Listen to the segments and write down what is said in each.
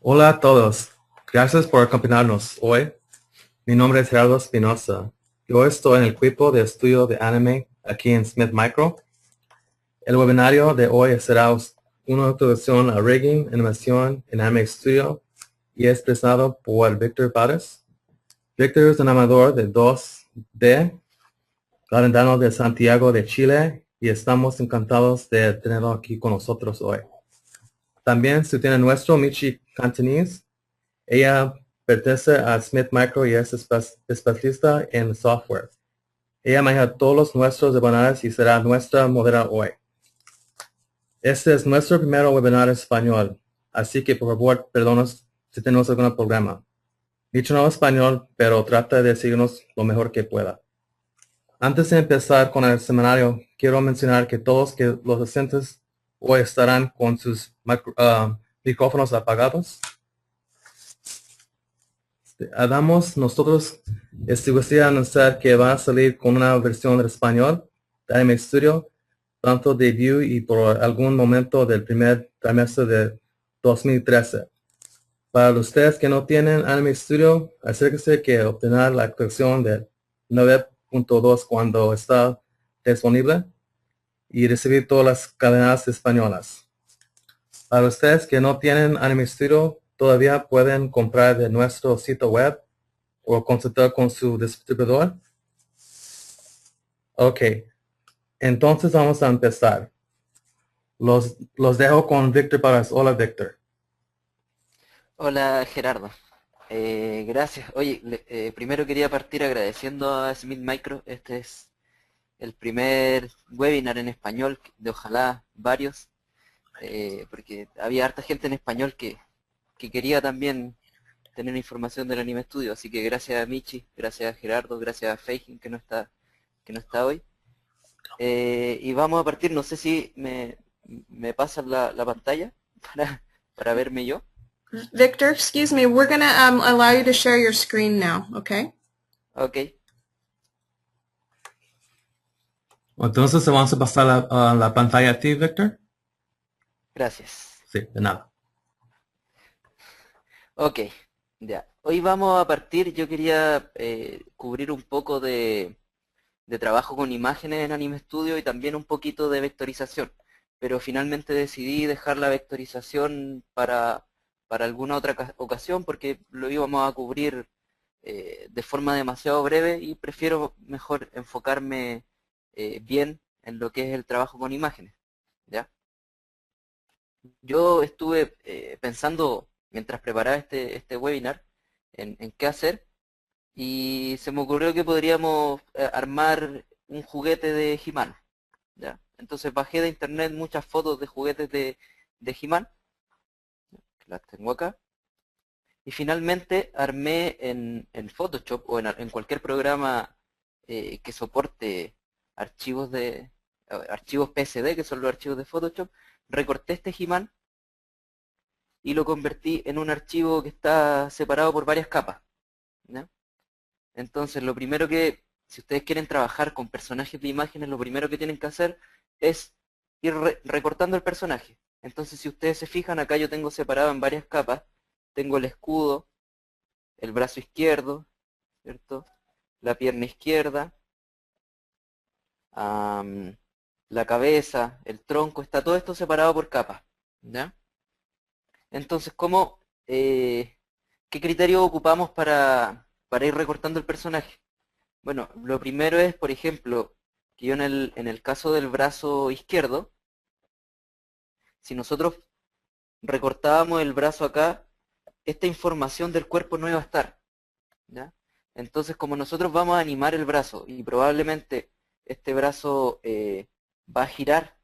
Hola a todos. Gracias por acompañarnos hoy. Mi nombre es Gerardo Espinosa. Yo estoy en el equipo de estudio de anime aquí en Smith Micro. El webinario de hoy será una introducción a rigging, animación en Anime Studio y es presentado por Víctor Párez. Víctor es un amador de 2D, galendano de Santiago de Chile y estamos encantados de tenerlo aquí con nosotros hoy. También se tiene nuestro Michi Cantonese. Ella pertenece a Smith Micro y es especialista en software. Ella maneja todos los nuestros webinars y será nuestra moderadora hoy. Este es nuestro primer webinar en español, así que por favor, perdónanos si tenemos algún problema. Dicho no español, pero trata de seguirnos lo mejor que pueda. Antes de empezar con el seminario, quiero mencionar que todos los asistentes hoy estarán con sus micrófonos apagados. Nosotros gustaría anunciar que va a salir con una versión en español de Anime Studio, tanto debut y por algún momento del primer trimestre de 2013. Para ustedes que no tienen Anime Studio, acérquense que obtener la actualización de 9.2 cuando está disponible y recibir todas las cadenas españolas. Para ustedes que no tienen Anime Studio, todavía pueden comprar de nuestro sitio web o consultar con su distribuidor. Ok, entonces vamos a empezar. Los dejo con Víctor Párez. Hola, Víctor. Hola Gerardo. Gracias. Oye, primero quería partir agradeciendo a Smith Micro. Este es el primer webinar en español, de ojalá varios, porque había harta gente en español que quería también tener información del Anime Studio. Así que gracias a Michi, gracias a Gerardo, gracias a Feijin que no está hoy. Y vamos a partir, no sé si me pasan la pantalla para verme yo. Victor, excuse me, we're going to allow you to share your screen now, okay? Ok. Entonces vamos a pasar a la pantalla a ti, Víctor. Gracias. Sí, de nada. Ok, ya. Hoy vamos a partir, yo quería cubrir un poco de trabajo con imágenes en Anime Studio y también un poquito de vectorización, pero finalmente decidí dejar la vectorización para alguna otra ocasión porque lo íbamos a cubrir de forma demasiado breve y prefiero mejor enfocarme bien en lo que es el trabajo con imágenes, ¿ya? Yo estuve pensando mientras preparaba este webinar en qué hacer y se me ocurrió que podríamos armar un juguete de He-Man, ¿ya? Entonces bajé de internet muchas fotos de juguetes de He-Man, que las tengo acá, y finalmente armé en Photoshop o en cualquier programa que soporte archivos archivos PSD, que son los archivos de Photoshop, recorté este He-Man y lo convertí en un archivo que está separado por varias capas, ¿ya? Entonces, si ustedes quieren trabajar con personajes de imágenes, lo primero que tienen que hacer es ir recortando el personaje. Entonces, si ustedes se fijan, acá yo tengo separado en varias capas, tengo el escudo, el brazo izquierdo, ¿cierto? La pierna izquierda, am, la cabeza, el tronco, está todo esto separado por capas, ¿ya? Entonces, qué criterio ocupamos para ir recortando el personaje? Bueno, lo primero es, por ejemplo, que yo en el caso del brazo izquierdo, si nosotros recortábamos el brazo acá, esta información del cuerpo no iba a estar, ¿ya? Entonces, como nosotros vamos a animar el brazo y probablemente este brazo va a girar,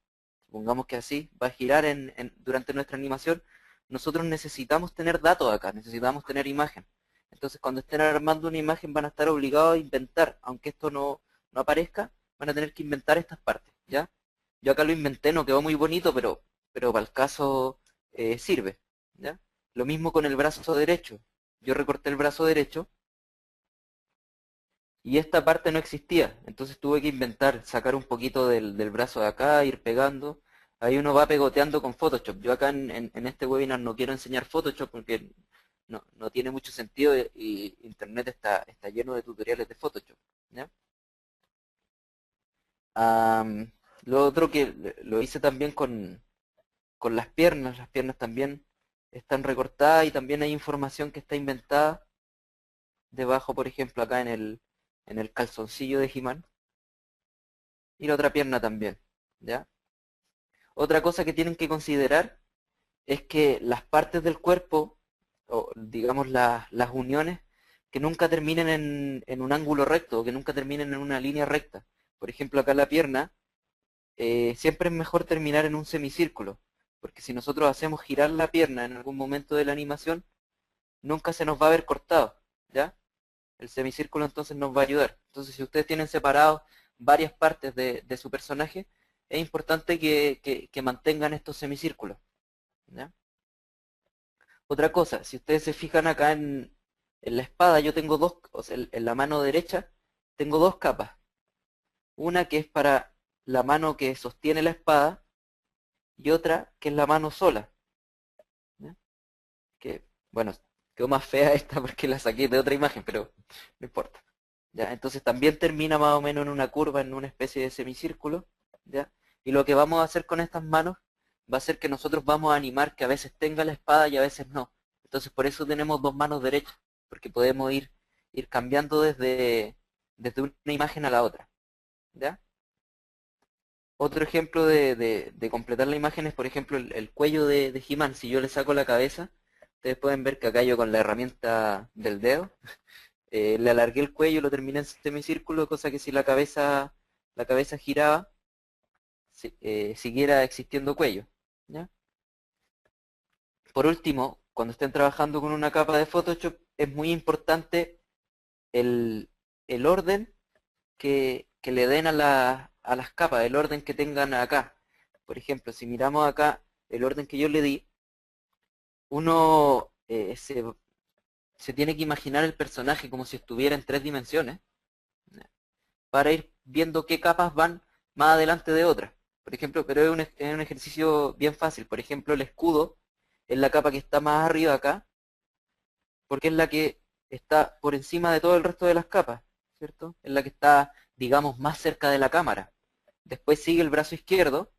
supongamos que así, va a girar durante nuestra animación, nosotros necesitamos tener datos acá, necesitamos tener imagen. Entonces, cuando estén armando una imagen van a estar obligados a inventar, aunque esto no aparezca, van a tener que inventar estas partes, ¿ya? Yo acá lo inventé, no quedó muy bonito, pero para el caso sirve, ¿ya? Lo mismo con el brazo derecho. Yo recorté el brazo derecho y esta parte no existía, entonces tuve que inventar, sacar un poquito del brazo de acá, ir pegando. Ahí uno va pegoteando con Photoshop. Yo acá en este webinar no quiero enseñar Photoshop porque no tiene mucho sentido y Internet está lleno de tutoriales de Photoshop. ¿Ya? Lo otro que lo hice también con las piernas también están recortadas y también hay información que está inventada debajo, por ejemplo, acá en el calzoncillo de He-Man y la otra pierna también. ¿Ya? Otra cosa que tienen que considerar es que las partes del cuerpo, o digamos las uniones, que nunca terminen en un ángulo recto, o que nunca terminen en una línea recta. Por ejemplo, acá la pierna, siempre es mejor terminar en un semicírculo, porque si nosotros hacemos girar la pierna en algún momento de la animación, nunca se nos va a ver cortado, ¿ya? El semicírculo entonces nos va a ayudar. Entonces, si ustedes tienen separados varias partes de su personaje, es importante que mantengan estos semicírculos, ¿ya? Otra cosa, si ustedes se fijan acá en la espada, yo tengo dos, o sea, en la mano derecha, tengo dos capas. Una que es para la mano que sostiene la espada y otra que es la mano sola. ¿Ya? Que, bueno, quedó más fea esta porque la saqué de otra imagen, pero no importa. ¿Ya? Entonces también termina más o menos en una curva, en una especie de semicírculo. ¿Ya? Y lo que vamos a hacer con estas manos va a ser que nosotros vamos a animar que a veces tenga la espada y a veces no. Entonces por eso tenemos dos manos derechas, porque podemos ir cambiando desde una imagen a la otra. ¿Ya? Otro ejemplo de completar la imagen es, por ejemplo, el cuello de He-Man. Si yo le saco la cabeza, ustedes pueden ver que acá yo con la herramienta del dedo le alargué el cuello y lo terminé en semicírculo, cosa que si la cabeza giraba, siguiera existiendo cuello. ¿Ya? Por último, cuando estén trabajando con una capa de Photoshop, es muy importante el, el orden que le den a las capas, el orden que tengan acá. Por ejemplo, si miramos acá el orden que yo le di, uno se tiene que imaginar el personaje como si estuviera en 3 dimensiones para ir viendo qué capas van más adelante de otras. Por ejemplo, pero es un ejercicio bien fácil. Por ejemplo, el escudo es la capa que está más arriba acá, porque es la que está por encima de todo el resto de las capas, ¿cierto? Es la que está, digamos, más cerca de la cámara. Después sigue el brazo izquierdo,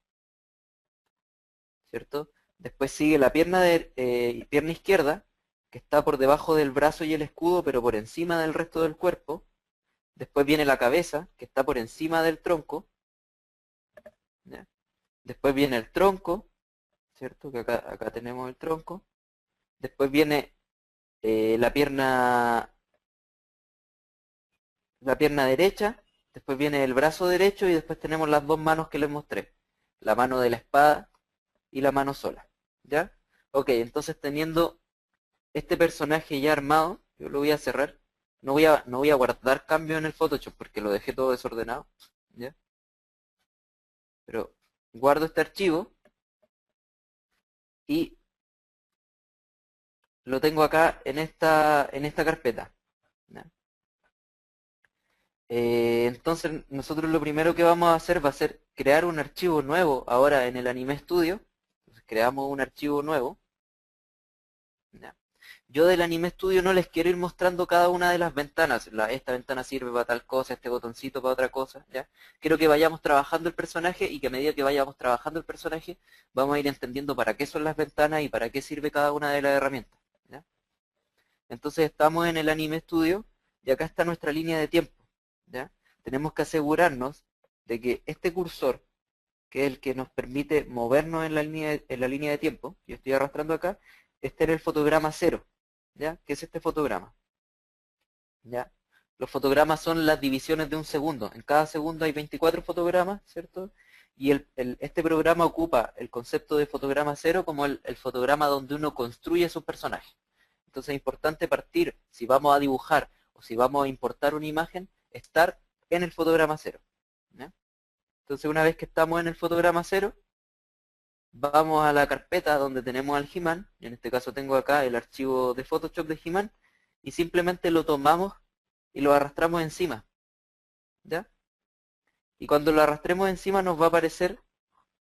¿cierto? Después sigue la pierna izquierda, que está por debajo del brazo y el escudo, pero por encima del resto del cuerpo. Después viene la cabeza, que está por encima del tronco. ¿Ya? Después viene el tronco, ¿cierto? Que acá tenemos el tronco. Después viene la pierna derecha, después viene el brazo derecho y después tenemos las dos manos que les mostré. La mano de la espada y la mano sola. ¿Ya? Ok, entonces teniendo este personaje ya armado, yo lo voy a cerrar. No voy a guardar cambios en el Photoshop porque lo dejé todo desordenado. ¿Ya? Pero guardo este archivo y lo tengo acá en esta carpeta. ¿Ya? Entonces nosotros lo primero que vamos a hacer va a ser crear un archivo nuevo ahora en el Anime Studio. Entonces creamos un archivo nuevo. ¿Ya? Yo del Anime Studio no les quiero ir mostrando cada una de las ventanas. Esta ventana sirve para tal cosa, este botoncito para otra cosa. ¿Ya? Quiero que vayamos trabajando el personaje y que a medida que vayamos trabajando el personaje vamos a ir entendiendo para qué son las ventanas y para qué sirve cada una de las herramientas. ¿Ya? Entonces estamos en el Anime Studio y acá está nuestra línea de tiempo. ¿Ya? Tenemos que asegurarnos de que este cursor, que es el que nos permite movernos en la línea de tiempo, yo estoy arrastrando acá, esté en el fotograma 0, ¿ya? ¿Qué es este fotograma? ¿Ya? Los fotogramas son las divisiones de un segundo. En cada segundo hay 24 fotogramas, ¿cierto? Y este programa ocupa el concepto de fotograma 0 como el fotograma donde uno construye su personaje. Entonces es importante partir, si vamos a dibujar o si vamos a importar una imagen, estar en el fotograma 0. ¿Ya? Entonces una vez que estamos en el fotograma 0, vamos a la carpeta donde tenemos al He-Man, en este caso tengo acá el archivo de Photoshop de He-Man, y simplemente lo tomamos y lo arrastramos encima. ¿Ya? Y cuando lo arrastremos encima nos va a aparecer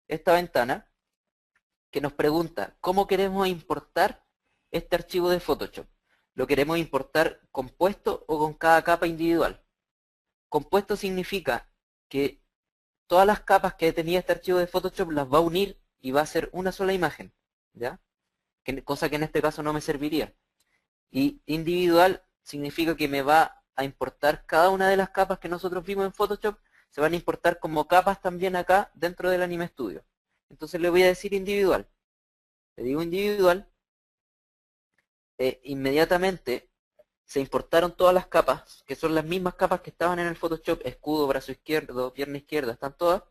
esta ventana que nos pregunta cómo queremos importar este archivo de Photoshop. ¿Lo queremos importar compuesto o con cada capa individual? Compuesto significa que todas las capas que tenía este archivo de Photoshop las va a unir y va a ser una sola imagen, ¿ya? Cosa que en este caso no me serviría. Y individual significa que me va a importar cada una de las capas que nosotros vimos en Photoshop, se van a importar como capas también acá dentro del Anime Studio. Entonces le voy a decir individual. Le digo individual, inmediatamente se importaron todas las capas, que son las mismas capas que estaban en el Photoshop, escudo, brazo izquierdo, pierna izquierda, están todas,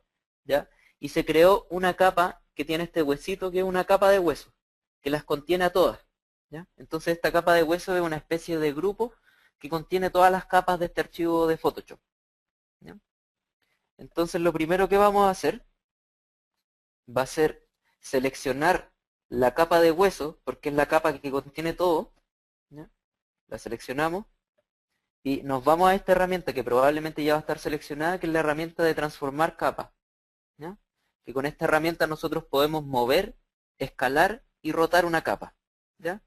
¿ya? Y se creó una capa que tiene este huesito, que es una capa de hueso, que las contiene a todas, ¿ya? Entonces esta capa de hueso es una especie de grupo que contiene todas las capas de este archivo de Photoshop, ¿ya? Entonces lo primero que vamos a hacer va a ser seleccionar la capa de hueso, porque es la capa que contiene todo, ¿ya? La seleccionamos y nos vamos a esta herramienta que probablemente ya va a estar seleccionada, que es la herramienta de transformar capas, ¿ya? Que con esta herramienta nosotros podemos mover, escalar y rotar una capa, ¿ya?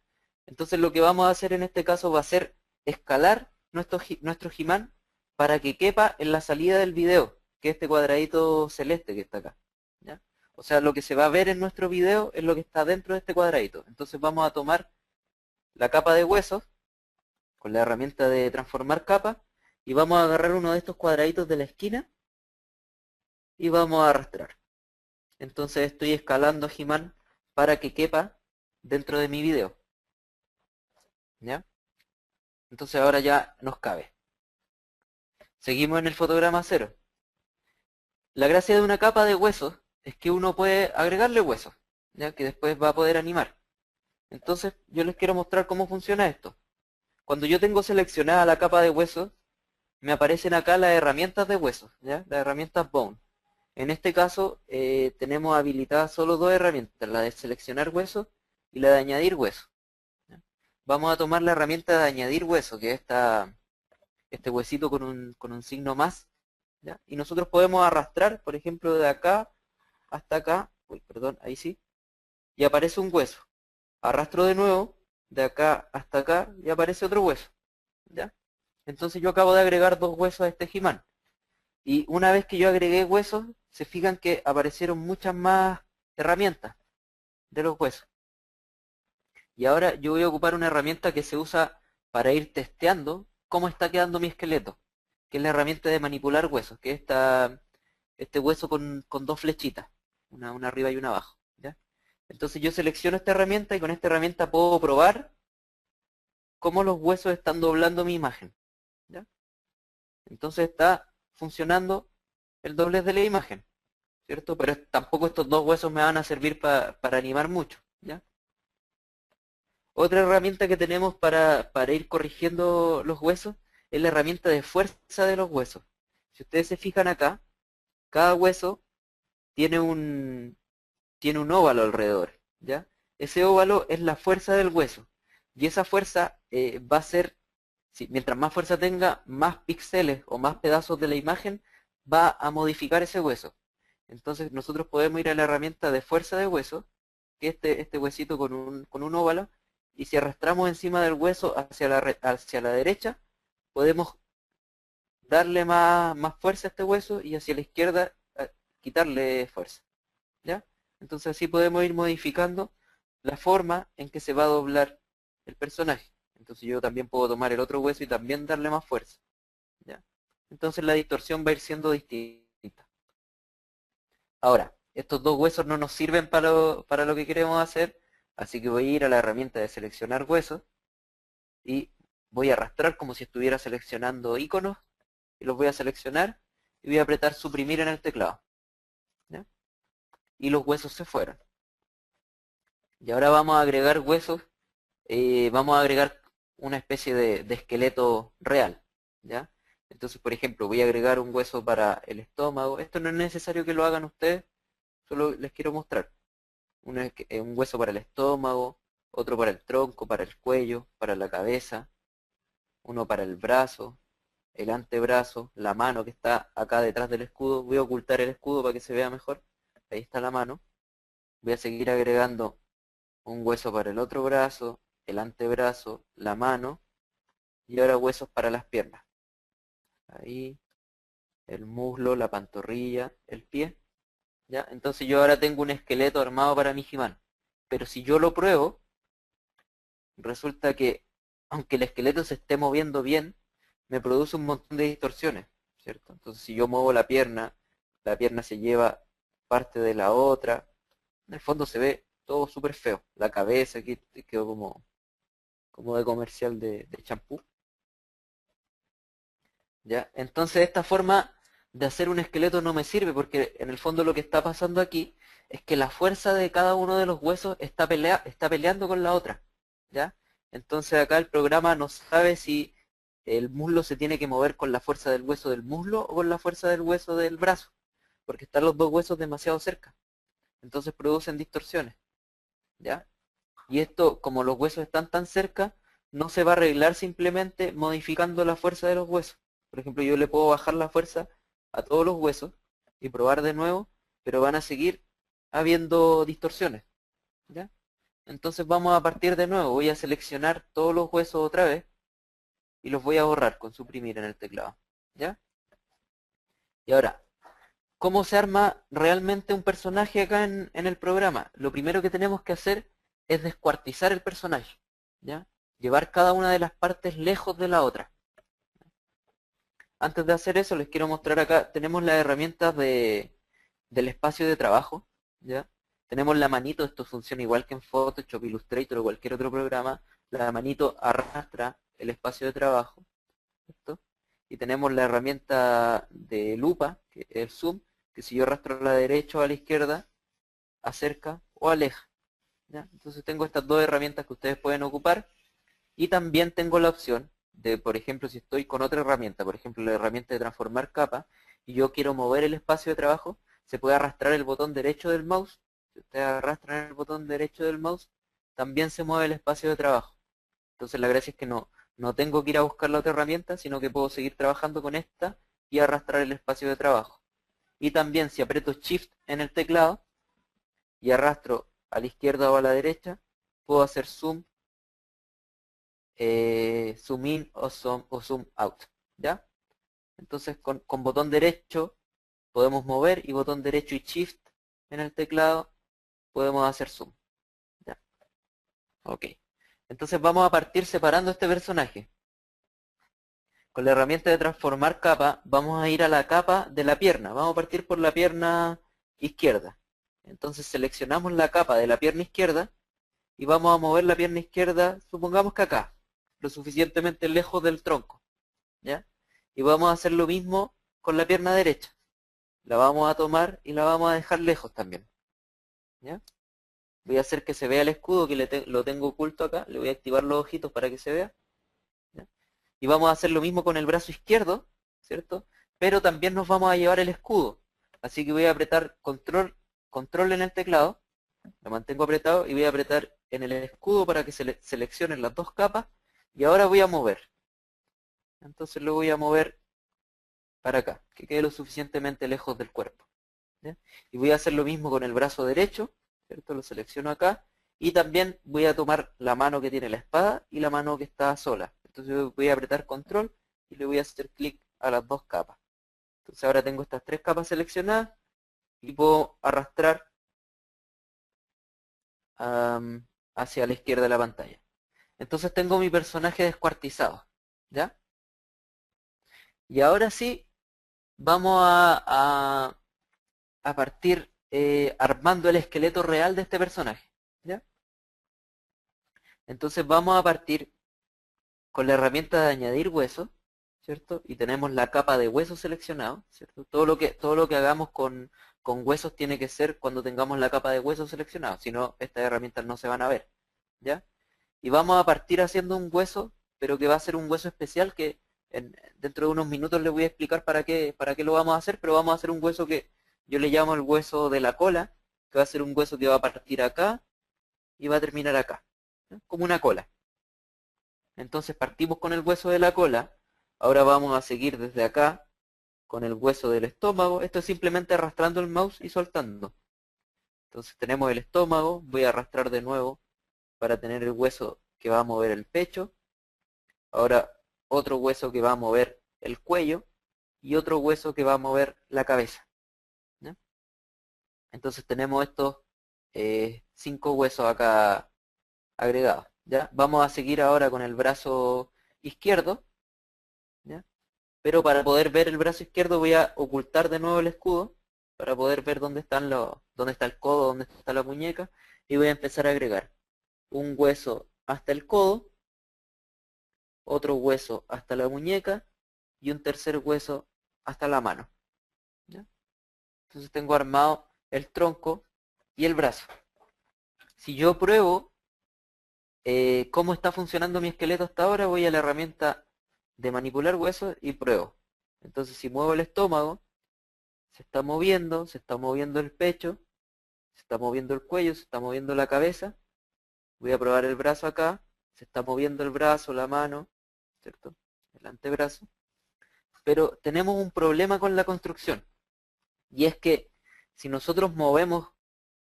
Entonces lo que vamos a hacer en este caso va a ser escalar nuestro He-Man para que quepa en la salida del video, que es este cuadradito celeste que está acá, ¿ya? O sea, lo que se va a ver en nuestro video es lo que está dentro de este cuadradito. Entonces vamos a tomar la capa de huesos con la herramienta de transformar capa y vamos a agarrar uno de estos cuadraditos de la esquina y vamos a arrastrar. Entonces estoy escalando He-Man para que quepa dentro de mi video, ¿ya? Entonces ahora ya nos cabe. Seguimos en el fotograma 0. La gracia de una capa de huesos es que uno puede agregarle huesos, ¿ya? Que después va a poder animar. Entonces yo les quiero mostrar cómo funciona esto. Cuando yo tengo seleccionada la capa de huesos, me aparecen acá las herramientas de huesos, ¿ya? Las herramientas Bone. En este caso tenemos habilitadas solo dos herramientas, la de seleccionar huesos y la de añadir huesos, ¿ya? Vamos a tomar la herramienta de añadir hueso, que es este huesito con un signo más, ¿ya? Y nosotros podemos arrastrar, por ejemplo, de acá hasta acá, uy, perdón, ahí sí, y aparece un hueso. Arrastro de nuevo, de acá hasta acá, y aparece otro hueso, ¿ya? Entonces yo acabo de agregar dos huesos a este He-Man. Y una vez que yo agregué huesos, se fijan que aparecieron muchas más herramientas de los huesos. Y ahora yo voy a ocupar una herramienta que se usa para ir testeando cómo está quedando mi esqueleto, que es la herramienta de manipular huesos, que es este hueso con dos flechitas, una arriba y una abajo, ¿ya? Entonces yo selecciono esta herramienta y con esta herramienta puedo probar cómo los huesos están doblando mi imagen, ¿ya? Entonces está funcionando el doblez de la imagen, ¿cierto? Pero tampoco estos dos huesos me van a servir para animar mucho, ¿ya? Otra herramienta que tenemos para ir corrigiendo los huesos es la herramienta de fuerza de los huesos. Si ustedes se fijan acá, cada hueso tiene tiene un óvalo alrededor, ¿ya? Ese óvalo es la fuerza del hueso. Y esa fuerza va a ser, mientras más fuerza tenga, más píxeles o más pedazos de la imagen va a modificar ese hueso. Entonces nosotros podemos ir a la herramienta de fuerza de hueso, que es este huesito con un óvalo, y si arrastramos encima del hueso hacia la derecha, podemos darle más fuerza a este hueso y hacia la izquierda quitarle fuerza, ¿ya? Entonces así podemos ir modificando la forma en que se va a doblar el personaje. Entonces yo también puedo tomar el otro hueso y también darle más fuerza, ¿ya? Entonces la distorsión va a ir siendo distinta. Ahora, estos dos huesos no nos sirven para lo que queremos hacer, así que voy a ir a la herramienta de seleccionar huesos y voy a arrastrar como si estuviera seleccionando iconos y los voy a seleccionar y voy a apretar suprimir en el teclado, ¿ya? Y los huesos se fueron. Y ahora vamos a agregar huesos, vamos a agregar una especie de esqueleto real, ¿ya? Entonces, por ejemplo, voy a agregar un hueso para el estómago. Esto no es necesario que lo hagan ustedes, solo les quiero mostrar. Un hueso para el estómago, otro para el tronco, para el cuello, para la cabeza, uno para el brazo, el antebrazo, la mano que está acá detrás del escudo. Voy a ocultar el escudo para que se vea mejor. ahí está la mano. Voy a seguir agregando un hueso para el otro brazo, el antebrazo, la mano, y ahora huesos para las piernas. Ahí, el muslo, la pantorrilla, el pie. ¿Ya? Entonces yo ahora tengo un esqueleto armado para mi He-Man. Pero si yo lo pruebo, resulta que, aunque el esqueleto se esté moviendo bien, me produce un montón de distorsiones, ¿cierto? Entonces si yo muevo la pierna se lleva parte de la otra. En el fondo se ve todo súper feo. La cabeza aquí quedó como de comercial de champú. ¿Ya? Entonces esta forma de hacer un esqueleto no me sirve, porque en el fondo lo que está pasando aquí es que la fuerza de cada uno de los huesos está peleando con la otra. ¿Ya? Entonces acá el programa no sabe si el muslo se tiene que mover con la fuerza del hueso del muslo o con la fuerza del hueso del brazo, porque están los dos huesos demasiado cerca. Entonces producen distorsiones. ¿Ya? Y esto, como los huesos están tan cerca, no se va a arreglar simplemente modificando la fuerza de los huesos. Por ejemplo, yo le puedo bajar la fuerza a todos los huesos y probar de nuevo, pero van a seguir habiendo distorsiones. ¿Ya? Entonces vamos a partir de nuevo. Voy a seleccionar todos los huesos otra vez y los voy a borrar con suprimir en el teclado. ¿Ya? Y ahora, ¿cómo se arma realmente un personaje acá en el programa? Lo primero que tenemos que hacer es descuartizar el personaje. ¿Ya? Llevar cada una de las partes lejos de la otra. Antes de hacer eso les quiero mostrar acá, tenemos las herramientas del espacio de trabajo. ¿Ya? Tenemos la manito, esto funciona igual que en Photoshop, Illustrator o cualquier otro programa. La manito arrastra el espacio de trabajo. ¿Cierto? Y tenemos la herramienta de lupa, que es el zoom, que si yo arrastro a la derecha o a la izquierda, acerca o aleja. ¿Ya? Entonces tengo estas dos herramientas que ustedes pueden ocupar. Y también tengo la opción de, por ejemplo, si estoy con otra herramienta, por ejemplo la herramienta de transformar capa, y yo quiero mover el espacio de trabajo, se puede arrastrar el botón derecho del mouse. Si ustedes arrastran el botón derecho del mouse, también se mueve el espacio de trabajo. Entonces la gracia es que no tengo que ir a buscar la otra herramienta, sino que puedo seguir trabajando con esta y arrastrar el espacio de trabajo. Y también si aprieto Shift en el teclado y arrastro a la izquierda o a la derecha, puedo hacer zoom, zoom in o zoom out. ¿Ya? Entonces con botón derecho podemos mover y botón derecho y Shift en el teclado podemos hacer zoom. ¿Ya? Ok. Entonces vamos a partir separando este personaje. Con la herramienta de transformar capa vamos a ir a la capa de la pierna. Vamos a partir por la pierna izquierda. Entonces seleccionamos la capa de la pierna izquierda y vamos a mover la pierna izquierda, supongamos que acá, lo suficientemente lejos del tronco. ¿Ya? Y vamos a hacer lo mismo con la pierna derecha. La vamos a tomar y la vamos a dejar lejos también. ¿Ya? Voy a hacer que se vea el escudo, que lo tengo oculto acá. Le voy a activar los ojitos para que se vea. ¿Ya? Y vamos a hacer lo mismo con el brazo izquierdo, ¿cierto? Pero también nos vamos a llevar el escudo. Así que voy a apretar control en el teclado. Lo mantengo apretado y voy a apretar en el escudo para que se seleccionen las dos capas. Y ahora voy a mover. Entonces lo voy a mover para acá, que quede lo suficientemente lejos del cuerpo. ¿Ya? Y voy a hacer lo mismo con el brazo derecho, ¿cierto? Lo selecciono acá. Y también voy a tomar la mano que tiene la espada y la mano que está sola. Entonces voy a apretar control y le voy a hacer clic a las dos capas. Entonces ahora tengo estas tres capas seleccionadas y puedo arrastrar hacia la izquierda de la pantalla. Entonces tengo mi personaje descuartizado. ¿Ya? Y ahora sí, vamos a partir armando el esqueleto real de este personaje. ¿Ya? Entonces vamos a partir con la herramienta de añadir hueso, ¿cierto? Y tenemos la capa de hueso seleccionado, ¿cierto? Todo lo que hagamos con huesos tiene que ser cuando tengamos la capa de hueso seleccionado, si no, estas herramientas no se van a ver, ¿ya? Y vamos a partir haciendo un hueso, pero que va a ser un hueso especial que dentro de unos minutos les voy a explicar para qué lo vamos a hacer, pero vamos a hacer un hueso que yo le llamo el hueso de la cola, que va a ser un hueso que va a partir acá y va a terminar acá, ¿no? Como una cola. Entonces partimos con el hueso de la cola, ahora vamos a seguir desde acá con el hueso del estómago. Esto es simplemente arrastrando el mouse y soltando. Entonces tenemos el estómago, voy a arrastrar de nuevo para tener el hueso que va a mover el pecho. Ahora otro hueso que va a mover el cuello y otro hueso que va a mover la cabeza. ¿Ya? Entonces tenemos estos 5 huesos acá agregados. ¿Ya? Vamos a seguir ahora con el brazo izquierdo. ¿Ya? Pero para poder ver el brazo izquierdo voy a ocultar de nuevo el escudo para poder ver dónde está el codo, dónde está la muñeca, y voy a empezar a agregar un hueso hasta el codo, otro hueso hasta la muñeca y un tercer hueso hasta la mano. ¿Ya? Entonces tengo armado el tronco y el brazo. Si yo pruebo cómo está funcionando mi esqueleto hasta ahora, voy a la herramienta de manipular huesos y pruebo. Entonces si muevo el estómago, se está moviendo el pecho, se está moviendo el cuello, se está moviendo la cabeza. Voy a probar el brazo acá, se está moviendo el brazo, la mano, ¿cierto? El antebrazo. Pero tenemos un problema con la construcción. Y es que si nosotros movemos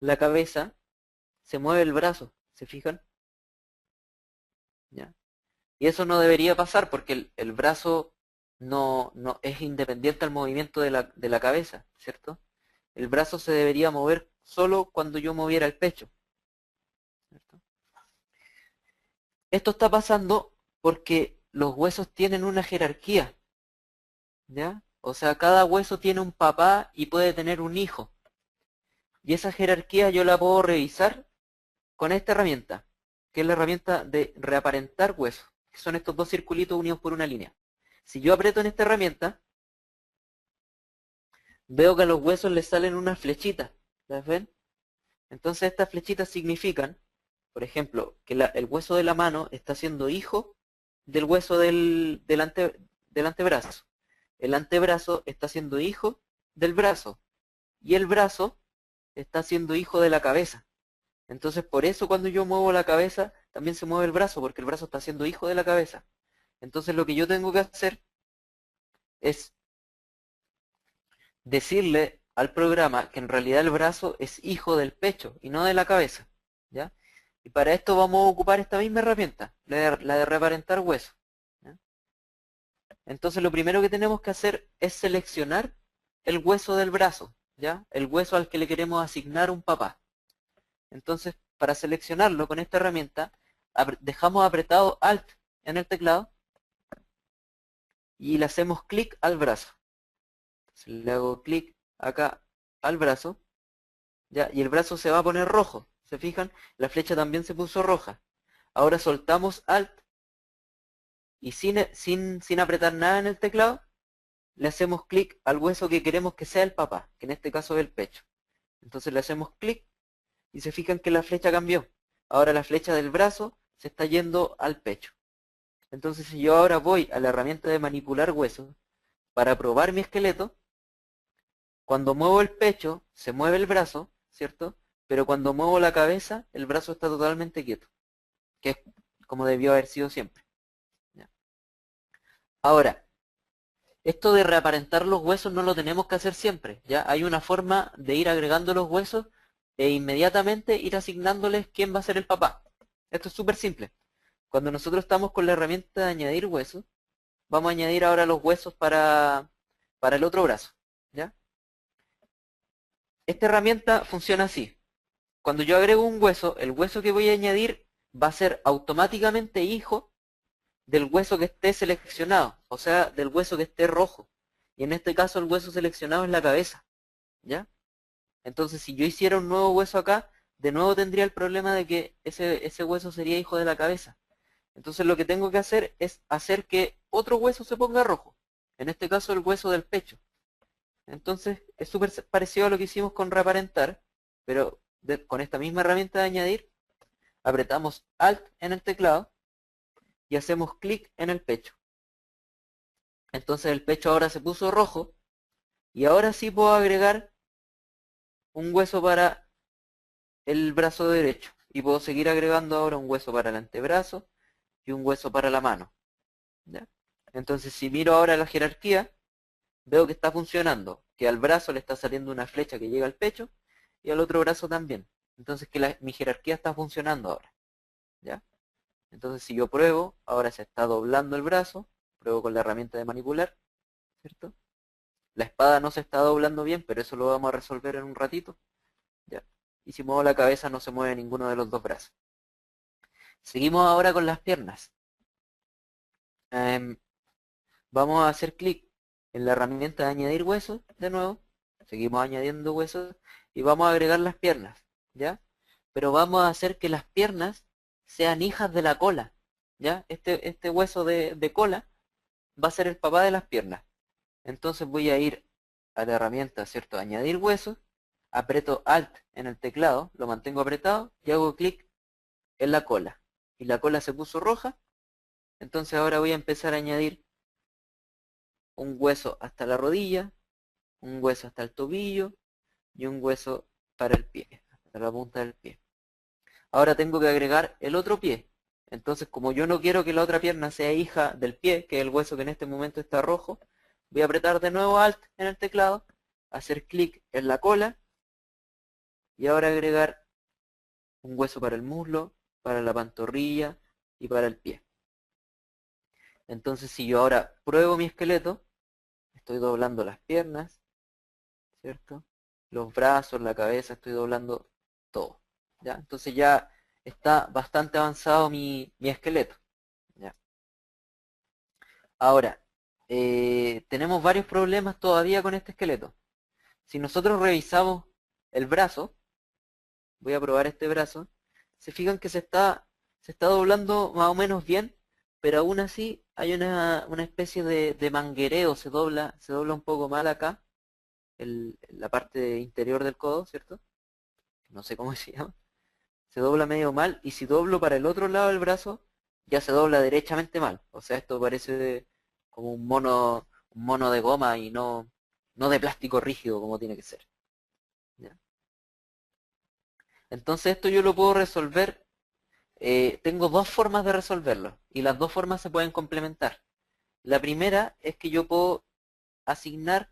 la cabeza, se mueve el brazo, ¿se fijan? ¿Ya? Y eso no debería pasar porque el brazo no es independiente al movimiento de la cabeza, ¿cierto? El brazo se debería mover solo cuando yo moviera el pecho, ¿cierto? Esto está pasando porque los huesos tienen una jerarquía, ¿ya? O sea, cada hueso tiene un papá y puede tener un hijo. Y esa jerarquía yo la puedo revisar con esta herramienta, que es la herramienta de reaparentar huesos, que son estos dos circulitos unidos por una línea. Si yo aprieto en esta herramienta, veo que a los huesos les salen unas flechitas, ¿las ven? Entonces estas flechitas significan, por ejemplo, que el hueso de la mano está siendo hijo del hueso del antebrazo. El antebrazo está siendo hijo del brazo. Y el brazo está siendo hijo de la cabeza. Entonces por eso cuando yo muevo la cabeza, también se mueve el brazo, porque el brazo está siendo hijo de la cabeza. Entonces lo que yo tengo que hacer es decirle al programa que en realidad el brazo es hijo del pecho y no de la cabeza, ¿ya? Y para esto vamos a ocupar esta misma herramienta, la de reparentar hueso, ¿ya? Entonces lo primero que tenemos que hacer es seleccionar el hueso del brazo, ¿ya? El hueso al que le queremos asignar un papá. Entonces, para seleccionarlo con esta herramienta, dejamos apretado Alt en el teclado y le hacemos clic al brazo. Entonces, le hago clic acá al brazo, ¿ya? Y el brazo se va a poner rojo. ¿Se fijan? La flecha también se puso roja. Ahora soltamos Alt y sin apretar nada en el teclado, le hacemos clic al hueso que queremos que sea el papá, que en este caso es el pecho. Entonces le hacemos clic y se fijan que la flecha cambió. Ahora la flecha del brazo se está yendo al pecho. Entonces si yo ahora voy a la herramienta de manipular huesos para probar mi esqueleto, cuando muevo el pecho se mueve el brazo, ¿cierto? Pero cuando muevo la cabeza el brazo está totalmente quieto, que es como debió haber sido siempre. ¿Ya? Ahora, esto de reaparentar los huesos no lo tenemos que hacer siempre, ¿ya? Hay una forma de ir agregando los huesos e inmediatamente ir asignándoles quién va a ser el papá. Esto es súper simple. Cuando nosotros estamos con la herramienta de añadir huesos, vamos a añadir ahora los huesos para el otro brazo, ¿ya? Esta herramienta funciona así. Cuando yo agrego un hueso, el hueso que voy a añadir va a ser automáticamente hijo del hueso que esté seleccionado, o sea, del hueso que esté rojo. Y en este caso el hueso seleccionado es la cabeza, ¿ya? Entonces si yo hiciera un nuevo hueso acá, de nuevo tendría el problema de que ese hueso sería hijo de la cabeza. Entonces lo que tengo que hacer es hacer que otro hueso se ponga rojo. En este caso el hueso del pecho. Entonces es súper parecido a lo que hicimos con reaparentar, pero con esta misma herramienta de añadir, apretamos Alt en el teclado y hacemos clic en el pecho. Entonces el pecho ahora se puso rojo y ahora sí puedo agregar un hueso para el brazo derecho y puedo seguir agregando ahora un hueso para el antebrazo y un hueso para la mano, ¿ya? Entonces si miro ahora la jerarquía, veo que está funcionando, que al brazo le está saliendo una flecha que llega al pecho y al otro brazo también. Entonces que mi jerarquía está funcionando ahora, ¿ya? Entonces si yo pruebo, ahora se está doblando el brazo, pruebo con la herramienta de manipular, ¿cierto? La espada no se está doblando bien, pero eso lo vamos a resolver en un ratito, ¿ya? Y si muevo la cabeza no se mueve ninguno de los dos brazos. Seguimos ahora con las piernas. Vamos a hacer clic en la herramienta de añadir huesos, de nuevo. Seguimos añadiendo huesos y vamos a agregar las piernas, ¿ya? Pero vamos a hacer que las piernas sean hijas de la cola, ¿ya? Este hueso de cola va a ser el papá de las piernas. Entonces voy a ir a la herramienta, ¿cierto? Añadir huesos, aprieto Alt en el teclado, lo mantengo apretado y hago clic en la cola. Y la cola se puso roja, entonces ahora voy a empezar a añadir un hueso hasta la rodilla, un hueso hasta el tobillo y un hueso para el pie, hasta la punta del pie. Ahora tengo que agregar el otro pie. Entonces, como yo no quiero que la otra pierna sea hija del pie, que es el hueso que en este momento está rojo, voy a apretar de nuevo Alt en el teclado, hacer clic en la cola y ahora agregar un hueso para el muslo, para la pantorrilla y para el pie. Entonces, si yo ahora pruebo mi esqueleto, estoy doblando las piernas, ¿cierto? Los brazos, la cabeza, estoy doblando todo, ¿ya? Entonces ya está bastante avanzado mi esqueleto, ¿ya? Ahora, tenemos varios problemas todavía con este esqueleto. Si nosotros revisamos el brazo, voy a probar este brazo, se fijan que se está doblando más o menos bien, pero aún así hay una especie de manguereo, se dobla un poco mal acá, la parte interior del codo, ¿cierto? No sé cómo se llama. Se dobla medio mal, y si doblo para el otro lado del brazo, ya se dobla derechamente mal. O sea, esto parece como un mono de goma y no de plástico rígido como tiene que ser, ¿ya? Entonces esto yo lo puedo resolver. Tengo dos formas de resolverlo, y las dos formas se pueden complementar. La primera es que yo puedo asignar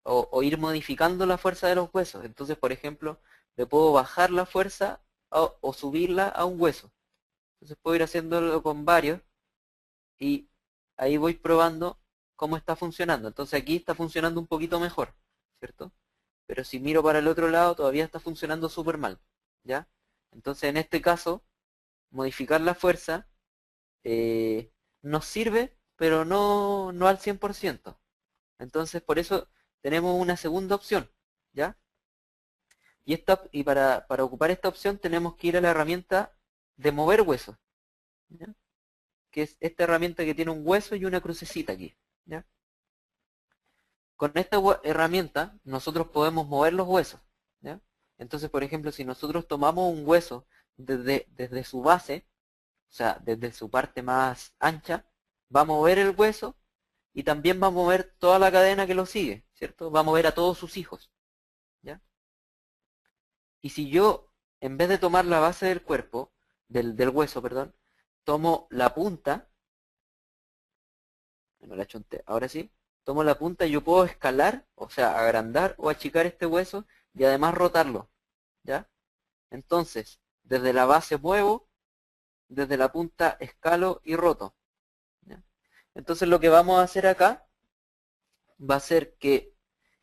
o ir modificando la fuerza de los huesos. Entonces, por ejemplo, le puedo bajar la fuerza o subirla a un hueso. Entonces puedo ir haciéndolo con varios y ahí voy probando cómo está funcionando. Entonces aquí está funcionando un poquito mejor, ¿cierto? Pero si miro para el otro lado todavía está funcionando súper mal, ¿ya? Entonces en este caso, modificar la fuerza nos sirve, pero no al 100%. Entonces por eso tenemos una segunda opción, ¿ya? Y para ocupar esta opción tenemos que ir a la herramienta de mover huesos, ¿ya? Que es esta herramienta que tiene un hueso y una crucecita aquí, ¿ya? Con esta herramienta nosotros podemos mover los huesos, ¿ya? Entonces, por ejemplo, si nosotros tomamos un hueso desde su base, o sea, desde su parte más ancha, va a mover el hueso y también va a mover toda la cadena que lo sigue, ¿cierto? Va a mover a todos sus hijos, ¿ya? Y si yo, en vez de tomar la base del cuerpo, del hueso, perdón, tomo la punta, bueno, la chonté, ahora sí, tomo la punta y yo puedo escalar, o sea, agrandar o achicar este hueso y además rotarlo, ¿ya? Entonces, desde la base muevo, desde la punta escalo y roto, ¿ya? Entonces lo que vamos a hacer acá va a ser que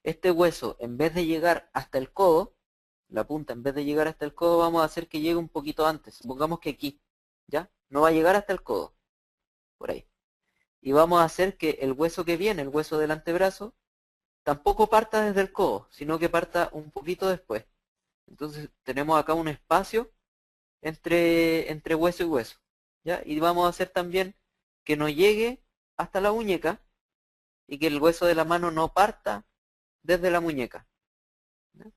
este hueso, en vez de llegar hasta el codo, la punta, en vez de llegar hasta el codo, vamos a hacer que llegue un poquito antes. Supongamos que aquí, ¿ya? No va a llegar hasta el codo, por ahí. Y vamos a hacer que el hueso que viene, el hueso del antebrazo, tampoco parta desde el codo, sino que parta un poquito después. Entonces tenemos acá un espacio entre hueso y hueso, ¿ya? Y vamos a hacer también que no llegue hasta la muñeca y que el hueso de la mano no parta desde la muñeca, ¿ya?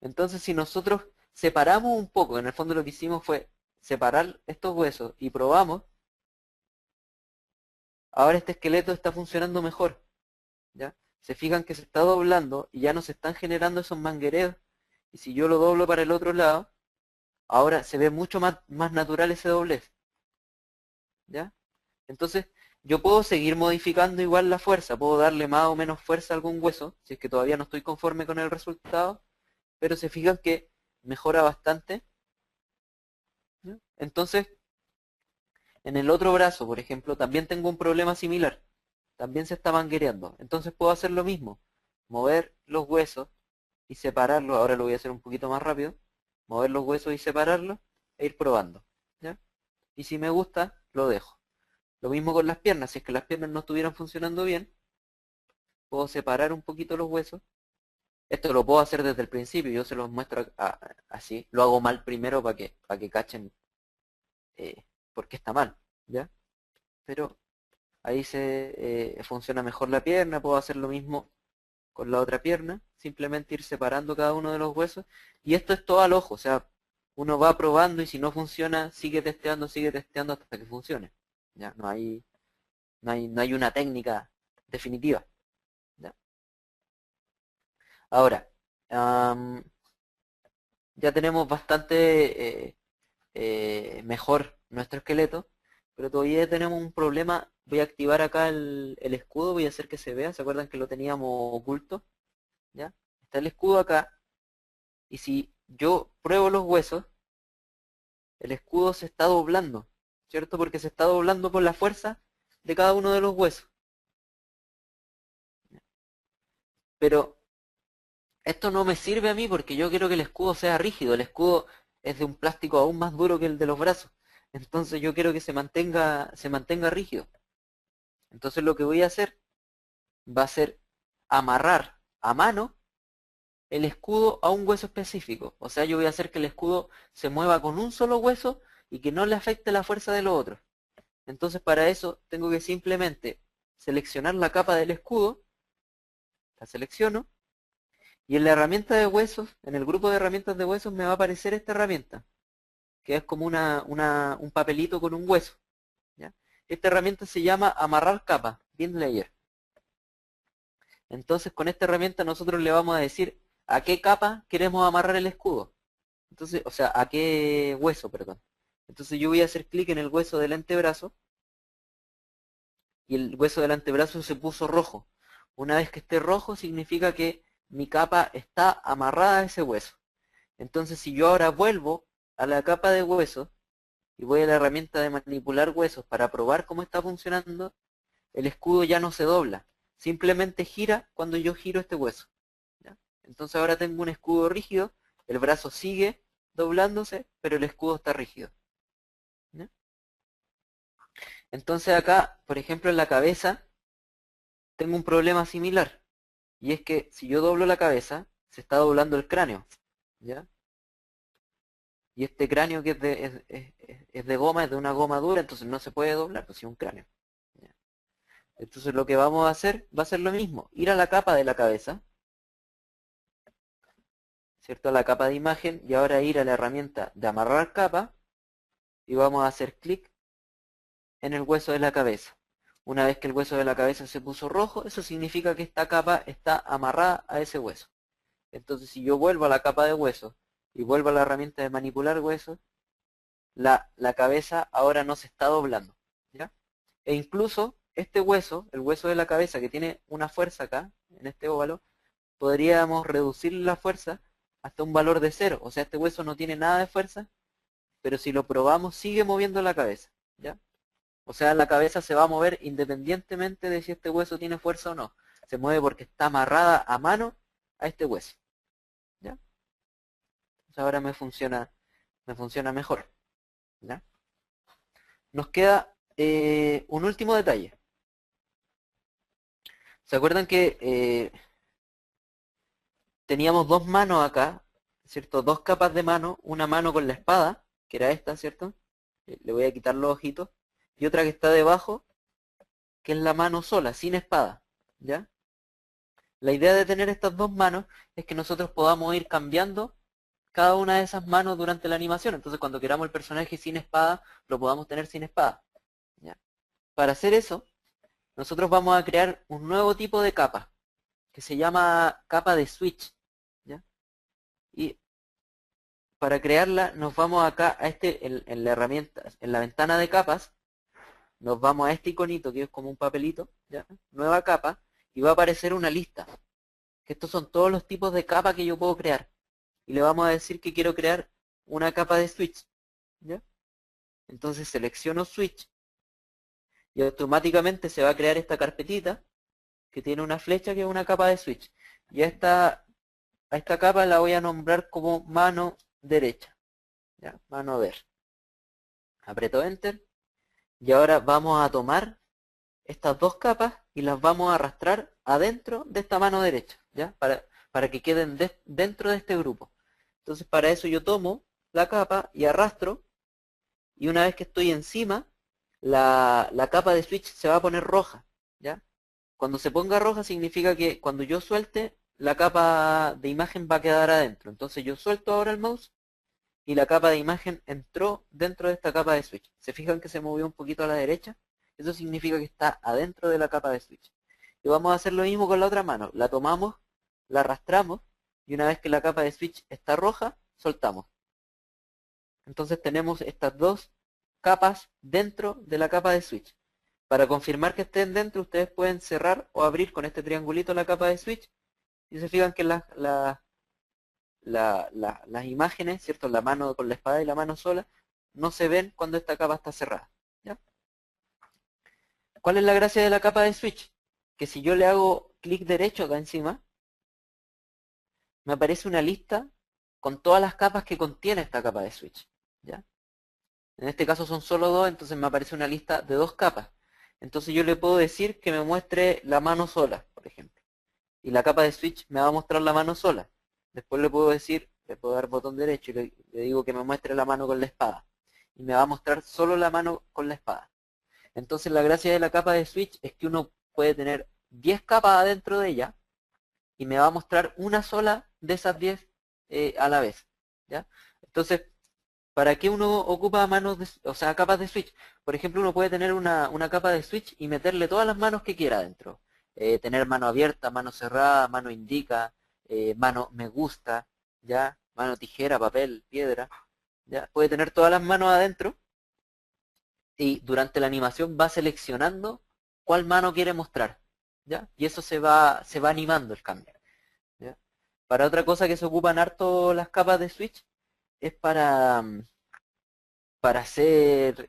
Entonces, si nosotros separamos un poco, en el fondo lo que hicimos fue separar estos huesos y probamos, ahora este esqueleto está funcionando mejor, ¿ya? Se fijan que se está doblando y ya no se están generando esos manguereos. Y si yo lo doblo para el otro lado, ahora se ve mucho más natural ese doblez, ¿ya? Entonces, yo puedo seguir modificando igual la fuerza, puedo darle más o menos fuerza a algún hueso, si es que todavía no estoy conforme con el resultado, pero se fijan que mejora bastante, ¿ya? Entonces, en el otro brazo, por ejemplo, también tengo un problema similar. También se está manguereando. Entonces puedo hacer lo mismo. Mover los huesos y separarlos. Ahora lo voy a hacer un poquito más rápido. Mover los huesos y separarlos e ir probando, ¿ya? Y si me gusta, lo dejo. Lo mismo con las piernas. Si es que las piernas no estuvieran funcionando bien, puedo separar un poquito los huesos. Esto lo puedo hacer desde el principio. Yo se los muestro así. Lo hago mal primero para que cachen por qué está mal, ¿ya? Pero ahí se funciona mejor la pierna. Puedo hacer lo mismo con la otra pierna, simplemente ir separando cada uno de los huesos, y esto es todo al ojo, o sea, uno va probando y si no funciona, sigue testeando hasta que funcione. Ya no hay una técnica definitiva, ¿ya? Ahora, ya tenemos bastante mejor nuestro esqueleto, pero todavía tenemos un problema. Voy a activar acá el escudo, voy a hacer que se vea. ¿Se acuerdan que lo teníamos oculto? ¿Ya? Está el escudo acá, y si yo pruebo los huesos, el escudo se está doblando, ¿cierto? Porque se está doblando por la fuerza de cada uno de los huesos. Pero esto no me sirve a mí porque yo quiero que el escudo sea rígido. El escudo es de un plástico aún más duro que el de los brazos. Entonces yo quiero que se mantenga rígido. Entonces lo que voy a hacer va a ser amarrar a mano el escudo a un hueso específico. O sea, yo voy a hacer que el escudo se mueva con un solo hueso y que no le afecte la fuerza de los otros. Entonces para eso tengo que simplemente seleccionar la capa del escudo, la selecciono, y en la herramienta de huesos, en el grupo de herramientas de huesos me va a aparecer esta herramienta, que es como un papelito con un hueso, ¿ya? Esta herramienta se llama amarrar capa, Bind Layer. Entonces con esta herramienta nosotros le vamos a decir a qué capa queremos amarrar el escudo. Entonces, o sea, a qué hueso, perdón. Entonces yo voy a hacer clic en el hueso del antebrazo, y el hueso del antebrazo se puso rojo. Una vez que esté rojo significa que mi capa está amarrada a ese hueso. Entonces si yo ahora vuelvo a la capa de huesos y voy a la herramienta de manipular huesos para probar cómo está funcionando, el escudo ya no se dobla. Simplemente gira cuando yo giro este hueso, ¿ya? Entonces ahora tengo un escudo rígido, el brazo sigue doblándose, pero el escudo está rígido, ¿ya? Entonces acá, por ejemplo, en la cabeza, tengo un problema similar. Y es que si yo doblo la cabeza, se está doblando el cráneo, ¿ya? Y este cráneo que es de goma, es de una goma dura, entonces no se puede doblar, pues es un cráneo, ¿ya? Entonces lo que vamos a hacer va a ser lo mismo, ir a la capa de la cabeza, ¿cierto? A la capa de imagen, y ahora ir a la herramienta de amarrar capa, y vamos a hacer clic en el hueso de la cabeza. Una vez que el hueso de la cabeza se puso rojo, eso significa que esta capa está amarrada a ese hueso. Entonces si yo vuelvo a la capa de hueso y vuelvo a la herramienta de manipular huesos, la cabeza ahora no se está doblando, ¿ya? E incluso este hueso, el hueso de la cabeza que tiene una fuerza acá, en este óvalo, podríamos reducir la fuerza hasta un valor de 0. O sea, este hueso no tiene nada de fuerza, pero si lo probamos sigue moviendo la cabeza, ¿ya? O sea, la cabeza se va a mover independientemente de si este hueso tiene fuerza o no. Se mueve porque está amarrada a mano a este hueso, ¿ya? Entonces ahora me funciona mejor, ¿ya? Nos queda un último detalle. ¿Se acuerdan que teníamos dos manos acá, ¿cierto? Dos capas de mano, una mano con la espada, que era esta, ¿cierto? Le voy a quitar los ojitos. Y otra que está debajo, que es la mano sola, sin espada, ¿ya? La idea de tener estas dos manos es que nosotros podamos ir cambiando cada una de esas manos durante la animación. Entonces cuando queramos el personaje sin espada, lo podamos tener sin espada, ¿ya? Para hacer eso, nosotros vamos a crear un nuevo tipo de capa, que se llama capa de switch, ¿ya? Y para crearla nos vamos acá a en la herramienta, en la ventana de capas, nos vamos a este iconito que es como un papelito, ¿ya? Nueva capa, y va a aparecer una lista, que estos son todos los tipos de capa que yo puedo crear. y le vamos a decir que quiero crear una capa de switch, ¿ya? Entonces selecciono switch y automáticamente se va a crear esta carpetita que tiene una flecha que es una capa de switch. Y a esta capa la voy a nombrar como mano derecha, ¿ya? Mano ver. Aprieto enter y ahora vamos a tomar estas dos capas y las vamos a arrastrar adentro de esta mano derecha, ¿ya? Para que queden dentro de este grupo. Entonces para eso yo tomo la capa y arrastro, y una vez que estoy encima, la capa de switch se va a poner roja, ¿ya? Cuando se ponga roja significa que cuando yo suelte, la capa de imagen va a quedar adentro. Entonces yo suelto ahora el mouse y la capa de imagen entró dentro de esta capa de switch. ¿Se fijan que se movió un poquito a la derecha? Eso significa que está adentro de la capa de switch. Y vamos a hacer lo mismo con la otra mano. La tomamos, la arrastramos y una vez que la capa de switch está roja, soltamos. Entonces tenemos estas dos capas dentro de la capa de switch. Para confirmar que estén dentro, ustedes pueden cerrar o abrir con este triangulito la capa de switch. Y se fijan que las imágenes, ¿cierto? La mano con la espada y la mano sola, no se ven cuando esta capa está cerrada, ¿ya? ¿Cuál es la gracia de la capa de switch? Que si yo le hago clic derecho acá encima, me aparece una lista con todas las capas que contiene esta capa de switch, ¿ya? En este caso son solo dos, entonces me aparece una lista de dos capas. Entonces yo le puedo decir que me muestre la mano sola, por ejemplo. Y la capa de switch me va a mostrar la mano sola. Después le puedo decir, le puedo dar botón derecho y le digo que me muestre la mano con la espada. Y me va a mostrar solo la mano con la espada. Entonces la gracia de la capa de switch es que uno puede tener 10 capas adentro de ella y me va a mostrar una sola de esas 10 a la vez, ¿ya? Entonces, ¿para qué uno ocupa capas de switch? Por ejemplo, uno puede tener una capa de switch y meterle todas las manos que quiera adentro. Tener mano abierta, mano cerrada, mano indica, mano me gusta, ¿ya? Mano tijera, papel, piedra, ¿ya? Puede tener todas las manos adentro y durante la animación va seleccionando cuál mano quiere mostrar, ¿ya? Y eso se va animando el cambio, ¿ya? Para otra cosa que se ocupan harto las capas de switch es para hacer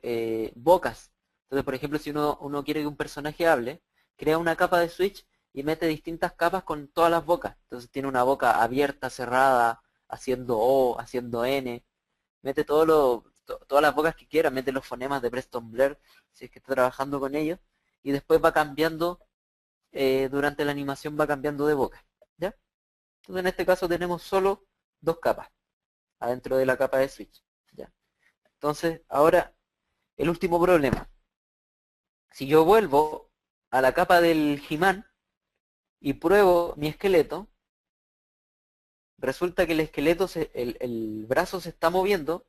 bocas. Entonces, por ejemplo, si uno quiere que un personaje hable, crea una capa de switch y mete distintas capas con todas las bocas. Entonces tiene una boca abierta, cerrada, haciendo O, haciendo N. Mete todas las bocas que quiera, mete los fonemas de Preston Blair, si es que está trabajando con ellos, y después va cambiando, durante la animación va cambiando de boca, ¿ya? Entonces en este caso tenemos solo dos capas adentro de la capa de switch, ¿ya? Entonces ahora el último problema. Si yo vuelvo a la capa del He-Man y pruebo mi esqueleto, resulta que el esqueleto, el brazo se está moviendo,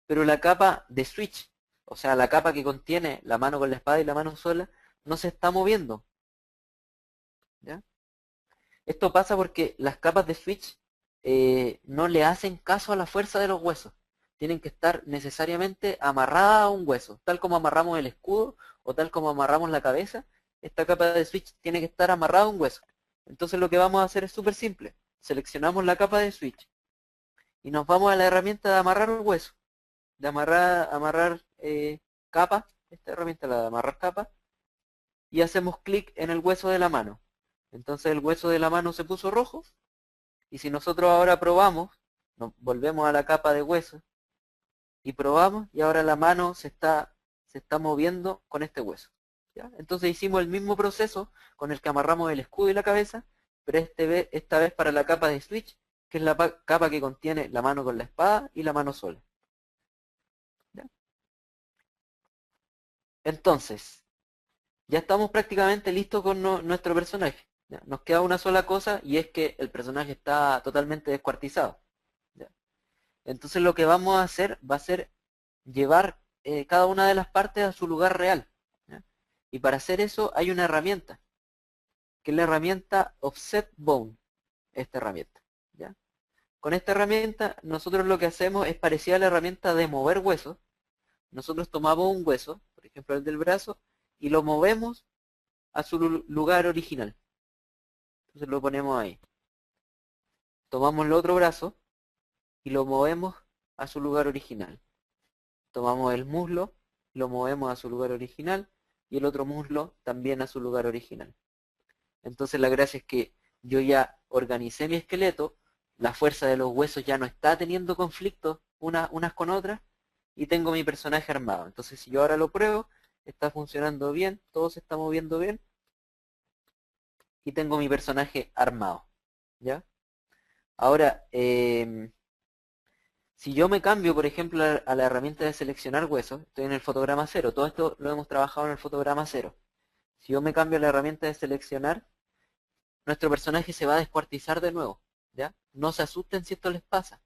pero la capa de switch, o sea, la capa que contiene la mano con la espada y la mano sola, no se está moviendo, ¿ya? Esto pasa porque las capas de switch no le hacen caso a la fuerza de los huesos. Tienen que estar necesariamente amarradas a un hueso, tal como amarramos el escudo o tal como amarramos la cabeza. Esta capa de switch tiene que estar amarrada a un hueso. Entonces lo que vamos a hacer es súper simple. Seleccionamos la capa de switch y nos vamos a la herramienta de amarrar el hueso, de amarrar capa, esta herramienta, la de amarrar capa, y hacemos clic en el hueso de la mano. Entonces el hueso de la mano se puso rojo, y si nosotros ahora probamos, nos volvemos a la capa de hueso y probamos, y ahora la mano se está moviendo con este hueso, ¿ya? Entonces hicimos el mismo proceso con el que amarramos el escudo y la cabeza, pero esta vez para la capa de switch, que es la capa que contiene la mano con la espada y la mano sola, ¿ya? Entonces, ya estamos prácticamente listos con nuestro personaje, ¿ya? Nos queda una sola cosa y es que el personaje está totalmente descuartizado, ¿ya? Entonces lo que vamos a hacer va a ser llevar cada una de las partes a su lugar real, ¿ya? Y para hacer eso hay una herramienta, que es la herramienta Offset Bone, esta herramienta, ¿ya? Con esta herramienta nosotros lo que hacemos es parecida a la herramienta de mover huesos. Nosotros tomamos un hueso, por ejemplo el del brazo, y lo movemos a su lugar original. Entonces lo ponemos ahí. Tomamos el otro brazo y lo movemos a su lugar original. Tomamos el muslo, lo movemos a su lugar original y el otro muslo también a su lugar original. Entonces la gracia es que yo ya organicé mi esqueleto, la fuerza de los huesos ya no está teniendo conflictos unas con otras y tengo mi personaje armado. Entonces si yo ahora lo pruebo, está funcionando bien, todo se está moviendo bien y tengo mi personaje armado. ¿Ya? Ahora, si yo me cambio, por ejemplo, a la herramienta de seleccionar huesos, estoy en el fotograma 0, todo esto lo hemos trabajado en el fotograma 0. Si yo me cambio a la herramienta de seleccionar, nuestro personaje se va a descuartizar de nuevo, ¿ya? No se asusten si esto les pasa.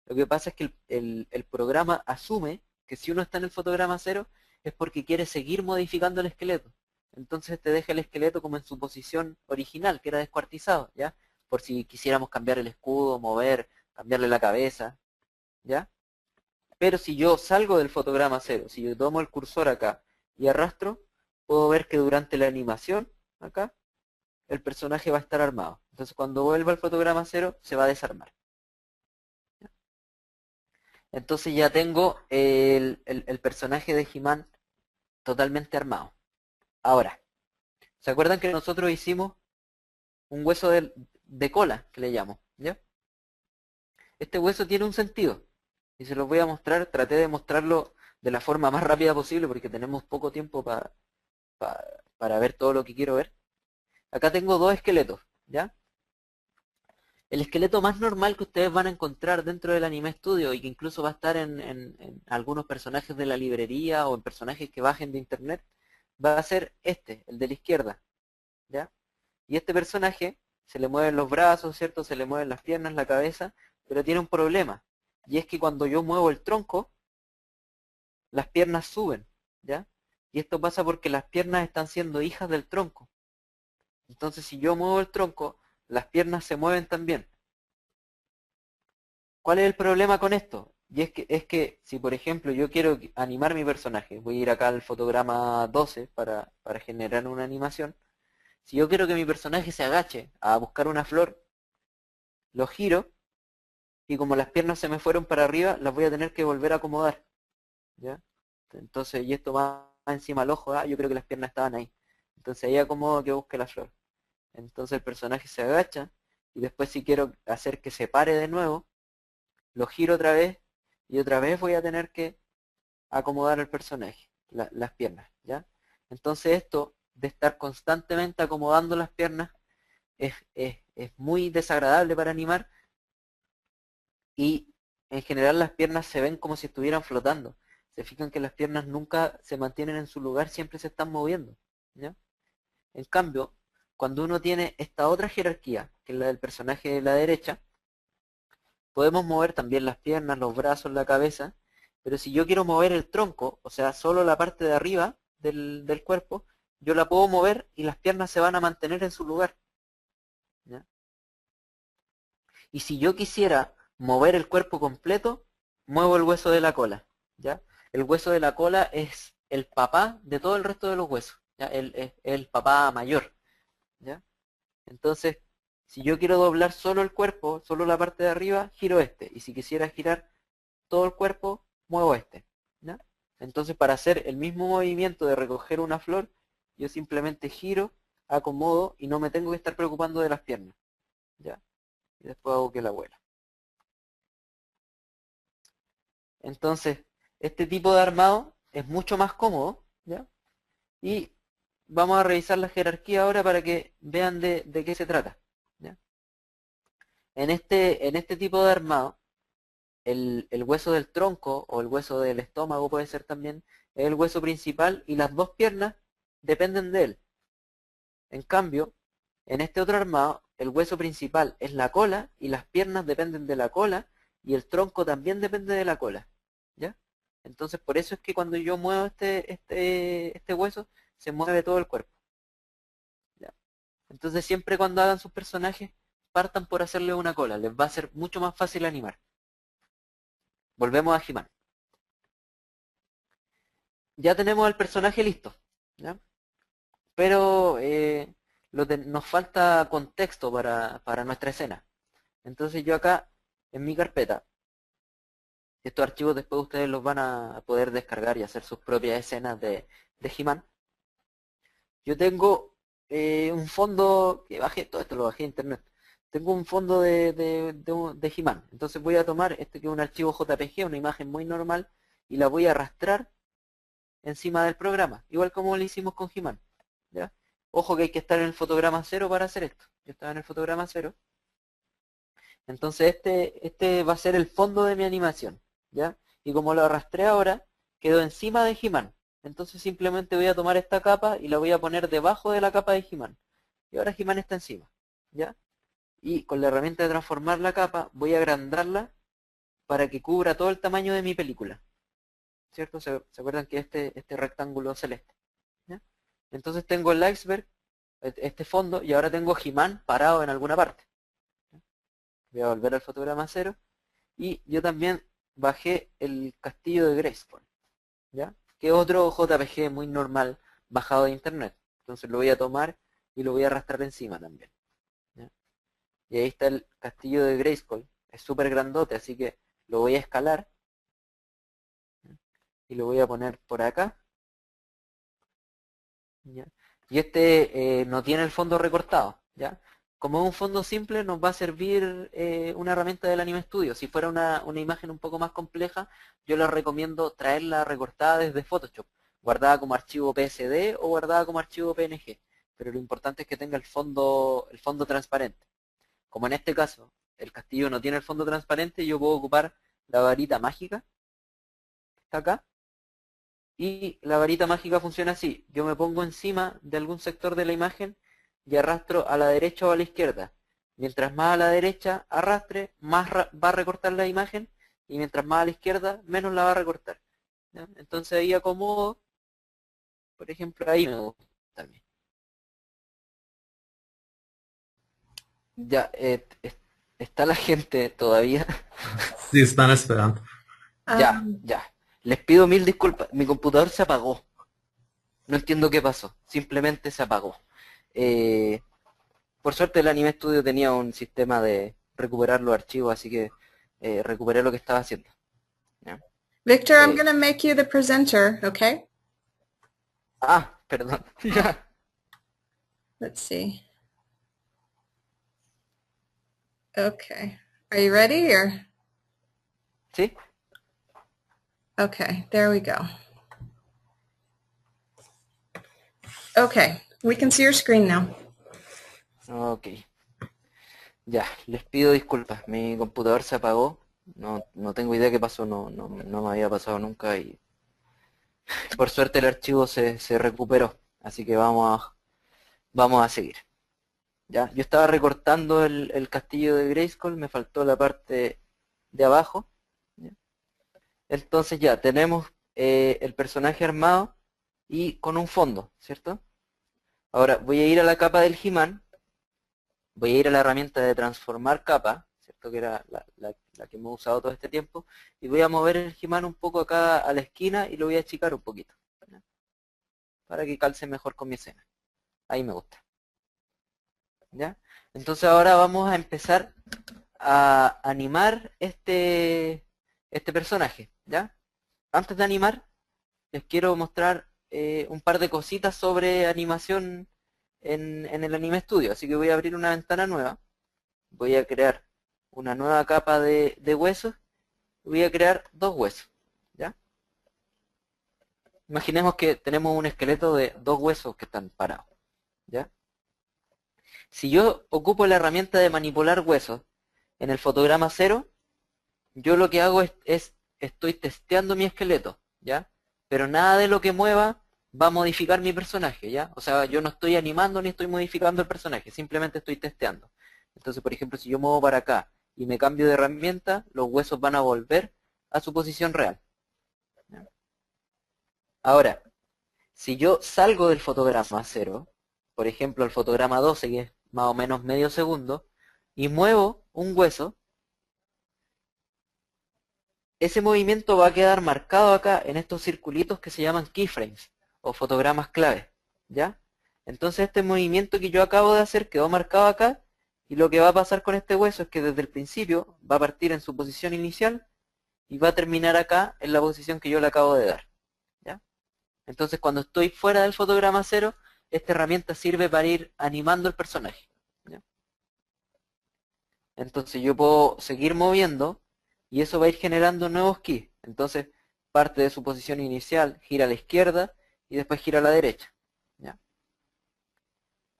Lo que pasa es que el programa asume que si uno está en el fotograma 0 es porque quiere seguir modificando el esqueleto. Entonces te deja el esqueleto como en su posición original, que era descuartizado, ¿ya? Por si quisiéramos cambiar el escudo, mover, cambiarle la cabeza, ¿ya? Pero si yo salgo del fotograma 0, si yo tomo el cursor acá y arrastro, puedo ver que durante la animación, acá, el personaje va a estar armado. Entonces cuando vuelva al fotograma 0, se va a desarmar. Entonces ya tengo el personaje de He-Man totalmente armado. Ahora, ¿se acuerdan que nosotros hicimos un hueso de cola, que le llamo? ¿Ya? Este hueso tiene un sentido. Y se los voy a mostrar, traté de mostrarlo de la forma más rápida posible porque tenemos poco tiempo para ver todo lo que quiero ver. Acá tengo dos esqueletos, ¿ya? El esqueleto más normal que ustedes van a encontrar dentro del Anime Studio y que incluso va a estar en algunos personajes de la librería o en personajes que bajen de internet, va a ser este, el de la izquierda, ¿ya? Y este personaje se le mueven los brazos, ¿cierto? Se le mueven las piernas, la cabeza, pero tiene un problema. Y es que cuando yo muevo el tronco, las piernas suben, ¿ya? Y esto pasa porque las piernas están siendo hijas del tronco. Entonces si yo muevo el tronco, las piernas se mueven también. ¿Cuál es el problema con esto? Y es que si por ejemplo yo quiero animar mi personaje, voy a ir acá al fotograma 12 para generar una animación. Si yo quiero que mi personaje se agache a buscar una flor, lo giro y como las piernas se me fueron para arriba, las voy a tener que volver a acomodar, ¿ya? Entonces, y esto va encima al ojo, yo creo que las piernas estaban ahí. Entonces ahí acomodo que busque la flor. Entonces el personaje se agacha y después si quiero hacer que se pare de nuevo, lo giro otra vez y otra vez voy a tener que acomodar el personaje, las piernas, ¿ya? Entonces esto de estar constantemente acomodando las piernas es muy desagradable para animar y en general las piernas se ven como si estuvieran flotando. Se fijan que las piernas nunca se mantienen en su lugar, siempre se están moviendo, ¿ya? En cambio, cuando uno tiene esta otra jerarquía, que es la del personaje de la derecha, podemos mover también las piernas, los brazos, la cabeza, pero si yo quiero mover el tronco, o sea, solo la parte de arriba del cuerpo, yo la puedo mover y las piernas se van a mantener en su lugar, ¿ya? Y si yo quisiera mover el cuerpo completo, muevo el hueso de la cola, ¿ya? El hueso de la cola es el papá de todo el resto de los huesos, ¿ya? El papá mayor, ¿ya? Entonces, si yo quiero doblar solo el cuerpo, solo la parte de arriba, giro este. Y si quisiera girar todo el cuerpo, muevo este, ¿ya? Entonces, para hacer el mismo movimiento de recoger una flor, yo simplemente giro, acomodo y no me tengo que estar preocupando de las piernas, ¿ya? Y después hago que la vuela. Entonces, este tipo de armado es mucho más cómodo, ¿ya? Y vamos a revisar la jerarquía ahora para que vean de qué se trata, ¿ya? En este tipo de armado, el hueso del tronco o el hueso del estómago puede ser también, es el hueso principal y las dos piernas dependen de él. En cambio, en este otro armado, el hueso principal es la cola y las piernas dependen de la cola y el tronco también depende de la cola, ¿ya? Entonces por eso es que cuando yo muevo este hueso, se mueve todo el cuerpo, ¿ya? Entonces siempre cuando hagan sus personajes, partan por hacerle una cola, les va a ser mucho más fácil animar. Volvemos a He-Man. Ya tenemos el personaje listo, ¿ya? Pero nos falta contexto para nuestra escena. Entonces yo acá, en mi carpeta, Estos archivos después ustedes los van a poder descargar y hacer sus propias escenas de He-Man. Yo tengo un fondo que bajé, todo esto lo bajé de internet. Tengo un fondo de He-Man. Entonces voy a tomar este que es un archivo JPG, una imagen muy normal, y la voy a arrastrar encima del programa, igual como lo hicimos con He-Man. ¿Ya? Ojo que hay que estar en el fotograma 0 para hacer esto. Yo estaba en el fotograma 0. Entonces este va a ser el fondo de mi animación, ¿ya? Y como lo arrastré ahora, quedó encima de He-Man. Entonces simplemente voy a tomar esta capa y la voy a poner debajo de la capa de He-Man. Y ahora He-Man está encima, ¿ya? Y con la herramienta de transformar la capa, voy a agrandarla para que cubra todo el tamaño de mi película. ¿Cierto? ¿Se acuerdan que este rectángulo celeste? ¿Ya? Entonces tengo el iceberg, este fondo, y ahora tengo He-Man parado en alguna parte. Voy a volver al fotograma 0. Y yo también bajé el castillo de Grayskull, ¿ya? Que es otro JPG muy normal bajado de internet. Entonces lo voy a tomar y lo voy a arrastrar encima también, ¿ya? Y ahí está el castillo de Grayskull. Es súper grandote, así que lo voy a escalar. ¿Ya? Y lo voy a poner por acá. ¿Ya? Y este no tiene el fondo recortado, ¿ya? Como es un fondo simple, nos va a servir una herramienta del Anime Studio. Si fuera una imagen un poco más compleja, yo les recomiendo traerla recortada desde Photoshop, guardada como archivo PSD o guardada como archivo PNG. Pero lo importante es que tenga el fondo transparente. Como en este caso, el castillo no tiene el fondo transparente, yo puedo ocupar la varita mágica, que está acá. Y la varita mágica funciona así. Yo me pongo encima de algún sector de la imagen y arrastro a la derecha o a la izquierda. Mientras más a la derecha arrastre, más va a recortar la imagen, y mientras más a la izquierda, menos la va a recortar, ¿ya? Entonces ahí acomodo, por ejemplo, ahí me gusta también. Ya, está la gente todavía. Sí, están esperando. Ya, ya. Les pido mil disculpas. Mi computador se apagó. No entiendo qué pasó. Simplemente se apagó. Por suerte el Anime Studio tenía un sistema de recuperar los archivos, así que recuperé lo que estaba haciendo, ¿ya? Victor, I'm Eh, going to make you the presenter, okay? Perdón. Ya. Let's see. Okay. Are you ready or? ¿Sí? Okay, there we go. Okay, we can see your screen now. Ok. Ya, les pido disculpas. Mi computador se apagó. No tengo idea qué pasó. No me había pasado nunca. Y por suerte el archivo se recuperó. Así que vamos a seguir. Ya, yo estaba recortando el castillo de Grayskull. Me faltó la parte de abajo, ¿ya? Entonces ya tenemos el personaje armado y con un fondo, ¿cierto? Ahora voy a ir a la capa del He-Man, voy a ir a la herramienta de transformar capa, ¿cierto? Que era la que hemos usado todo este tiempo, y voy a mover el He-Man un poco acá a la esquina y lo voy a achicar un poquito, ¿ya? Para que calce mejor con mi escena. Ahí me gusta, ¿ya? Entonces ahora vamos a empezar a animar este personaje, ¿ya? Antes de animar, les quiero mostrar un par de cositas sobre animación en el Anime Studio. Así que voy a abrir una ventana nueva. Voy a crear una nueva capa de huesos. Voy a crear dos huesos, ¿ya? Imaginemos que tenemos un esqueleto de dos huesos que están parados, ¿ya? Si yo ocupo la herramienta de manipular huesos en el fotograma 0, yo lo que hago es estoy testeando mi esqueleto, ¿ya? Pero nada de lo que mueva va a modificar mi personaje, ¿ya? O sea, yo no estoy animando ni estoy modificando el personaje, simplemente estoy testeando. Entonces, por ejemplo, si yo muevo para acá y me cambio de herramienta, los huesos van a volver a su posición real, ¿ya? Ahora, si yo salgo del fotograma 0, por ejemplo, el fotograma 12, que es más o menos medio segundo, y muevo un hueso, ese movimiento va a quedar marcado acá en estos circulitos que se llaman keyframes o fotogramas clave, ¿ya? Entonces este movimiento que yo acabo de hacer quedó marcado acá, y lo que va a pasar con este hueso es que desde el principio va a partir en su posición inicial y va a terminar acá en la posición que yo le acabo de dar. ¿Ya? Entonces cuando estoy fuera del fotograma 0, esta herramienta sirve para ir animando el personaje. ¿Ya? Entonces yo puedo seguir moviendo y eso va a ir generando nuevos keys. Entonces parte de su posición inicial, gira a la izquierda y después gira a la derecha. ¿Ya?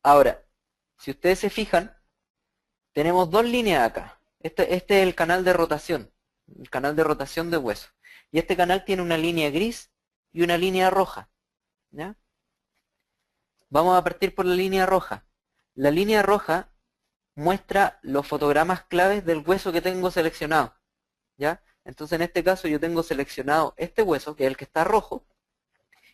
Ahora, si ustedes se fijan, tenemos dos líneas acá. Este es el canal de rotación, el canal de rotación de hueso. Y este canal tiene una línea gris y una línea roja. ¿Ya? Vamos a partir por la línea roja. La línea roja muestra los fotogramas claves del hueso que tengo seleccionado. ¿Ya? Entonces en este caso yo tengo seleccionado este hueso, que es el que está rojo,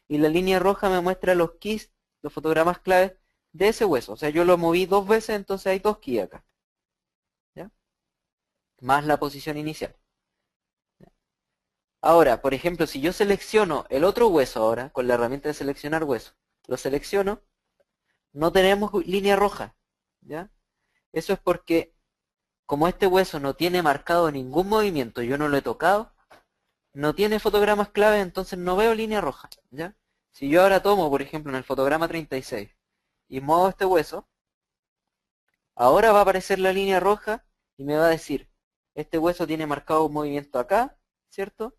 y la línea roja me muestra los keys, los fotogramas claves de ese hueso. O sea, yo lo moví 2 veces, entonces hay 2 keys acá. ¿Ya? Más la posición inicial. ¿Ya? Ahora, por ejemplo, si yo selecciono el otro hueso ahora, con la herramienta de seleccionar hueso, lo selecciono, no tenemos línea roja. ¿Ya? Eso es porque, como este hueso no tiene marcado ningún movimiento, yo no lo he tocado, no tiene fotogramas clave, entonces no veo línea roja. ¿Ya? Si yo ahora tomo, por ejemplo, en el fotograma 36 y muevo este hueso, ahora va a aparecer la línea roja y me va a decir, este hueso tiene marcado un movimiento acá, ¿cierto?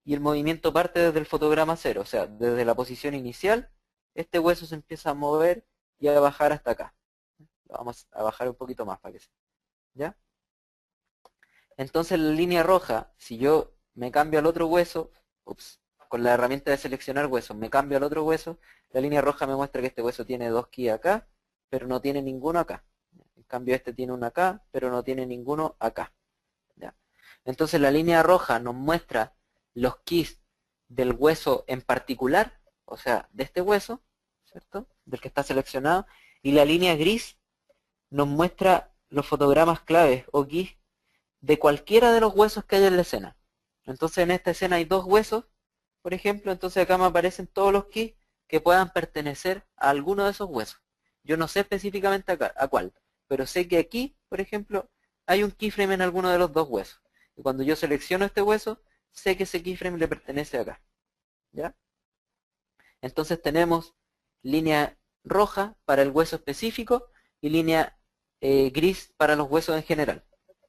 Y el movimiento parte desde el fotograma 0, o sea, desde la posición inicial, este hueso se empieza a mover y a bajar hasta acá. Lo vamos a bajar un poquito más para que se... ¿Ya? Entonces la línea roja, si yo me cambio al otro hueso, con la herramienta de seleccionar huesos, me cambio al otro hueso, la línea roja me muestra que este hueso tiene 2 keys acá, pero no tiene ninguno acá. En cambio este tiene uno acá, pero no tiene ninguno acá. ¿Ya? Entonces la línea roja nos muestra los keys del hueso en particular, o sea, de este hueso, ¿cierto? Del que está seleccionado, y la línea gris nos muestra los fotogramas claves o keys de cualquiera de los huesos que hay en la escena. Entonces en esta escena hay 2 huesos, por ejemplo, entonces acá me aparecen todos los keys que puedan pertenecer a alguno de esos huesos. Yo no sé específicamente a cuál, pero sé que aquí, por ejemplo, hay un keyframe en alguno de los 2 huesos. Y cuando yo selecciono este hueso, sé que ese keyframe le pertenece acá. ¿Ya? Entonces tenemos línea roja para el hueso específico y línea gris para los huesos en general.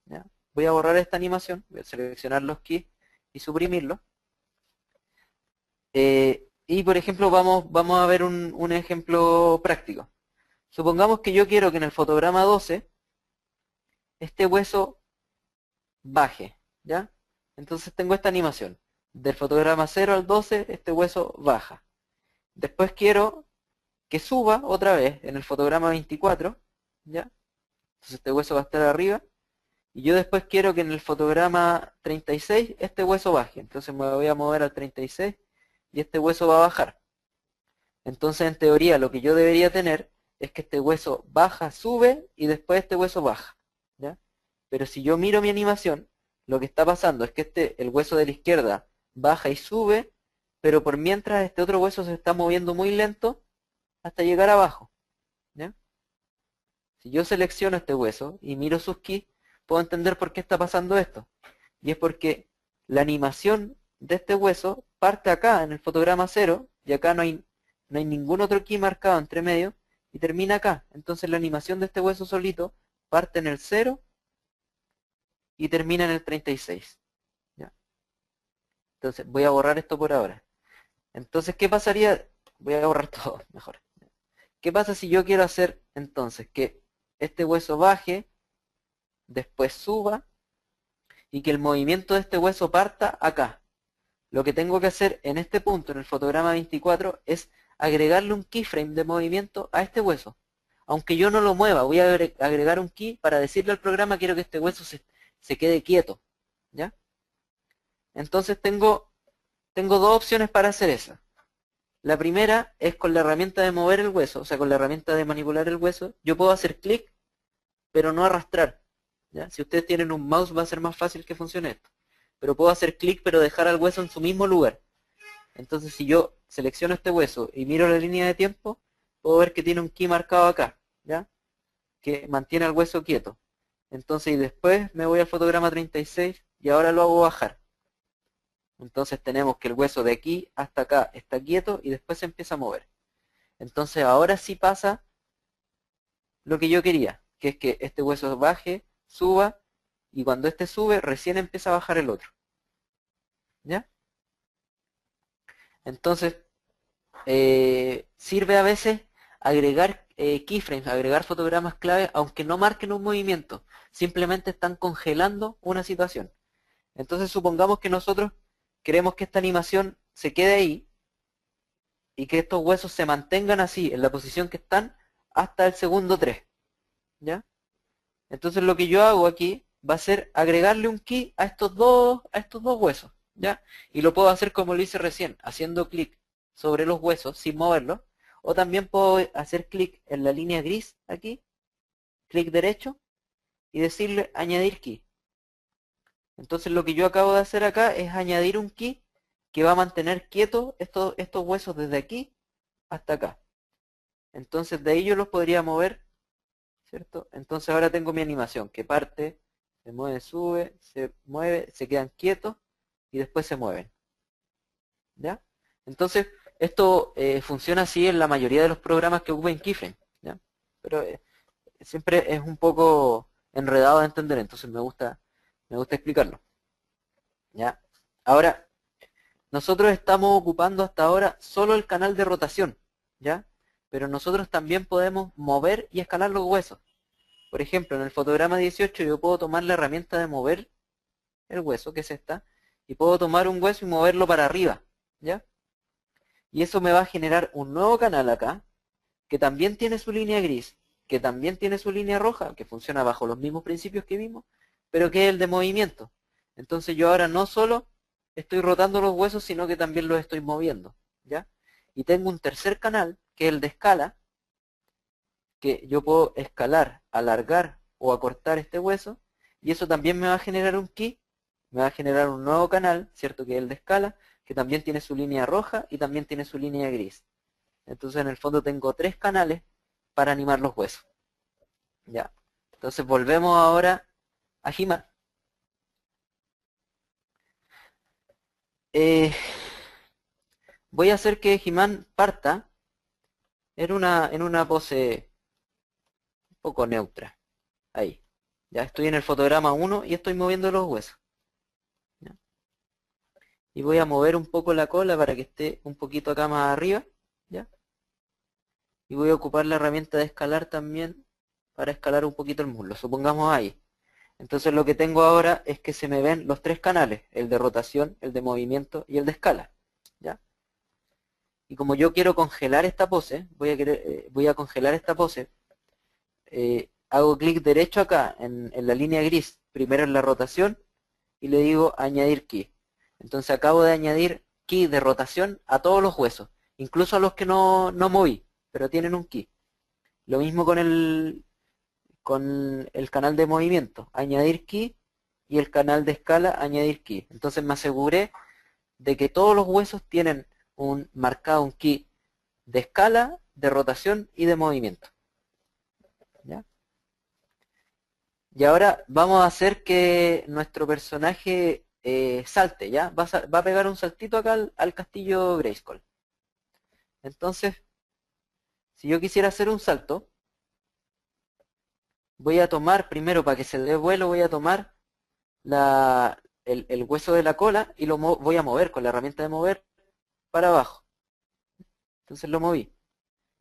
¿Ya? Voy a borrar esta animación, voy a seleccionar los keys y suprimirlo. Y por ejemplo vamos a ver un ejemplo práctico. Supongamos que yo quiero que en el fotograma 12 este hueso baje, ¿ya? Entonces tengo esta animación. Del fotograma 0 al 12 este hueso baja. Después quiero que suba otra vez en el fotograma 24, ¿ya? Entonces este hueso va a estar arriba. Y yo después quiero que en el fotograma 36 este hueso baje. Entonces me voy a mover al 36 y este hueso va a bajar. Entonces en teoría lo que yo debería tener es que este hueso baja, sube y después este hueso baja. ¿Ya? Pero si yo miro mi animación, lo que está pasando es que el hueso de la izquierda baja y sube, pero por mientras este otro hueso se está moviendo muy lento hasta llegar abajo. ¿Ya? Si yo selecciono este hueso y miro sus keys, puedo entender por qué está pasando esto. Y es porque la animación de este hueso parte acá en el fotograma 0 y acá no hay ningún otro key marcado entre medio y termina acá. Entonces la animación de este hueso solito parte en el 0 y termina en el 36. ¿Ya? Entonces voy a borrar esto por ahora. Entonces, ¿qué pasaría? Voy a borrar todo mejor. ¿Qué pasa si yo quiero hacer entonces que este hueso baje, después suba y que el movimiento de este hueso parta acá? Lo que tengo que hacer en este punto, en el fotograma 24, es agregarle un keyframe de movimiento a este hueso. Aunque yo no lo mueva, voy a agregar un key para decirle al programa quiero que este hueso se quede quieto. ¿Ya? Entonces tengo 2 opciones para hacer eso. La primera es con la herramienta de mover el hueso, o sea, con la herramienta de manipular el hueso. Yo puedo hacer clic, pero no arrastrar. ¿Ya? Si ustedes tienen un mouse va a ser más fácil que funcione esto. Pero puedo hacer clic, pero dejar al hueso en su mismo lugar. Entonces si yo selecciono este hueso y miro la línea de tiempo, puedo ver que tiene un key marcado acá, ¿ya? Que mantiene al hueso quieto. Entonces y después me voy al fotograma 36 y ahora lo hago bajar. Entonces tenemos que el hueso de aquí hasta acá está quieto y después se empieza a mover. Entonces ahora sí pasa lo que yo quería, que es que este hueso baje, suba, y cuando este sube, recién empieza a bajar el otro. ¿Ya? Entonces, sirve a veces agregar keyframes, agregar fotogramas clave, aunque no marquen un movimiento, simplemente están congelando una situación. Entonces supongamos que nosotros queremos que esta animación se quede ahí y que estos huesos se mantengan así, en la posición que están, hasta el segundo 3. ¿Ya? Entonces lo que yo hago aquí va a ser agregarle un key a estos dos huesos. ¿Ya? Y lo puedo hacer como lo hice recién, haciendo clic sobre los huesos sin moverlos. O también puedo hacer clic en la línea gris aquí, clic derecho, y decirle añadir key. Entonces lo que yo acabo de hacer acá es añadir un key que va a mantener quietos estos huesos desde aquí hasta acá. Entonces de ahí yo los podría mover, ¿cierto? Entonces ahora tengo mi animación que parte, se mueve, sube, se mueve, se quedan quietos y después se mueven. ¿Ya? Entonces esto funciona así en la mayoría de los programas que ocupen keyframe. ¿Ya? Pero siempre es un poco enredado de entender, entonces me gusta explicarlo. ¿Ya? Ahora, nosotros estamos ocupando hasta ahora solo el canal de rotación, ¿ya? Pero nosotros también podemos mover y escalar los huesos. Por ejemplo, en el fotograma 18 yo puedo tomar la herramienta de mover el hueso, que es esta, y puedo tomar un hueso y moverlo para arriba, ¿ya? Y eso me va a generar un nuevo canal acá, que también tiene su línea gris, que también tiene su línea roja, que funciona bajo los mismos principios que vimos, pero que es el de movimiento. Entonces yo ahora no solo estoy rotando los huesos, sino que también los estoy moviendo, ¿ya? Y tengo un tercer canal, que es el de escala, que yo puedo escalar, alargar o acortar este hueso, y eso también me va a generar un key, me va a generar un nuevo canal, ¿cierto? Que es el de escala, que también tiene su línea roja y también tiene su línea gris. Entonces en el fondo tengo 3 canales para animar los huesos. ¿Ya? Entonces volvemos ahora a He-Man. Voy a hacer que He-Man parta en una pose un poco neutra. Ahí. Ya estoy en el fotograma 1 y estoy moviendo los huesos. ¿Ya? Y voy a mover un poco la cola para que esté un poquito acá más arriba. ¿Ya? Y voy a ocupar la herramienta de escalar también para escalar un poquito el muslo. Supongamos ahí. Entonces lo que tengo ahora es que se me ven los 3 canales, el de rotación, el de movimiento y el de escala. ¿Ya? Y como yo quiero congelar esta pose, voy a congelar esta pose, hago clic derecho acá en la línea gris, primero en la rotación, y le digo añadir key. Entonces acabo de añadir key de rotación a todos los huesos, incluso a los que no moví, pero tienen un key. Lo mismo con el canal de movimiento, añadir key, y el canal de escala, añadir key. Entonces me aseguré de que todos los huesos tienen marcado un key de escala, de rotación y de movimiento. ¿Ya? Y ahora vamos a hacer que nuestro personaje salte, ¿ya? Va a pegar un saltito acá al castillo Grayskull. Entonces, si yo quisiera hacer un salto, voy a tomar, primero para que se dé vuelo, voy a tomar el hueso de la cola y lo voy a mover con la herramienta de mover para abajo. Entonces lo moví.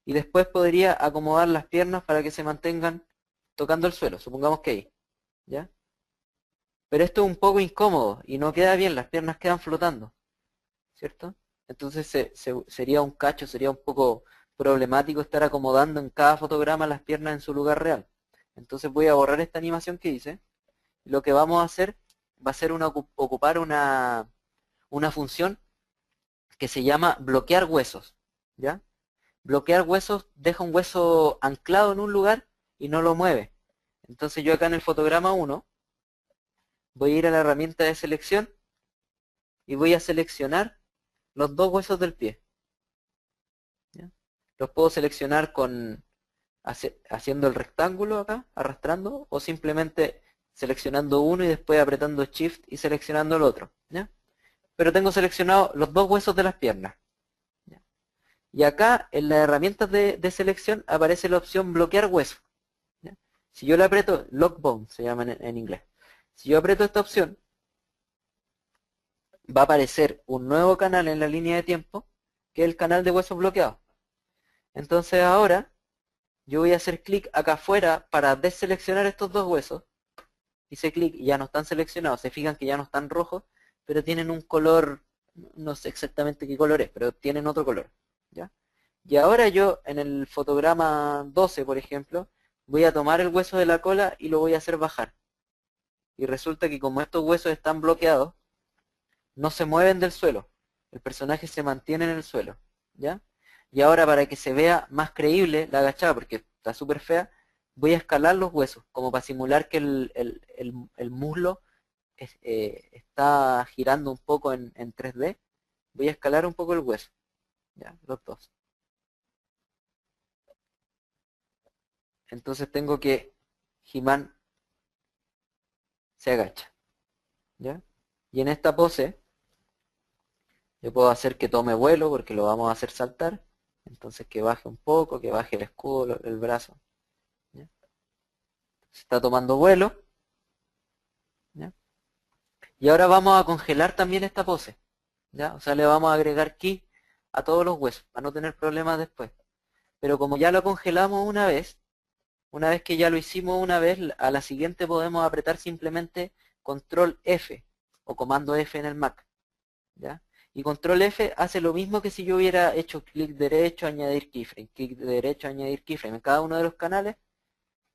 Y después podría acomodar las piernas para que se mantengan tocando el suelo, supongamos que ahí. ¿Ya? Pero esto es un poco incómodo y no queda bien, las piernas quedan flotando, ¿cierto? Entonces sería un cacho, sería un poco problemático estar acomodando en cada fotograma las piernas en su lugar real. Entonces voy a borrar esta animación que hice. Lo que vamos a hacer va a ser ocupar una función que se llama bloquear huesos, ¿ya? Bloquear huesos deja un hueso anclado en un lugar y no lo mueve. Entonces yo acá en el fotograma 1 voy a ir a la herramienta de selección y voy a seleccionar los 2 huesos del pie. ¿Ya? Los puedo seleccionar haciendo el rectángulo acá, arrastrando, o simplemente seleccionando uno y después apretando Shift y seleccionando el otro. ¿Ya? pero tengo seleccionado los dos huesos de las piernas. ¿Ya? Y acá en las herramientas de selección aparece la opción bloquear hueso. ¿Ya? Si yo le aprieto, lock bone se llama en inglés. Si yo aprieto esta opción, va a aparecer un nuevo canal en la línea de tiempo, que es el canal de huesos bloqueados. Entonces ahora yo voy a hacer clic acá afuera para deseleccionar estos dos huesos. Hice clic y ya no están seleccionados. Se fijan que ya no están rojos, pero tienen un color, no sé exactamente qué color es, pero tienen otro color. ¿Ya? Y ahora yo en el fotograma 12, por ejemplo, voy a tomar el hueso de la cola y lo voy a hacer bajar. Y resulta que como estos huesos están bloqueados, no se mueven del suelo. El personaje se mantiene en el suelo. ¿Ya? Y ahora para que se vea más creíble la agachada, porque está súper fea, voy a escalar los huesos, como para simular que el muslo está girando un poco en 3D. Voy a escalar un poco el hueso. ¿Ya? Los dos. Entonces tengo que He-Man se agacha. ¿Ya? Y en esta pose yo puedo hacer que tome vuelo porque lo vamos a hacer saltar. Entonces que baje un poco, que baje el escudo, el brazo. ¿Ya? Se está tomando vuelo. ¿Ya? Y ahora vamos a congelar también esta pose. ¿Ya? O sea, le vamos a agregar ki a todos los huesos para no tener problemas después. Pero como ya lo congelamos una vez que ya lo hicimos una vez, a la siguiente podemos apretar simplemente control F o comando F en el Mac. ¿Ya? Y control F hace lo mismo que si yo hubiera hecho clic derecho, añadir keyframe, clic derecho, añadir keyframe. En cada uno de los canales,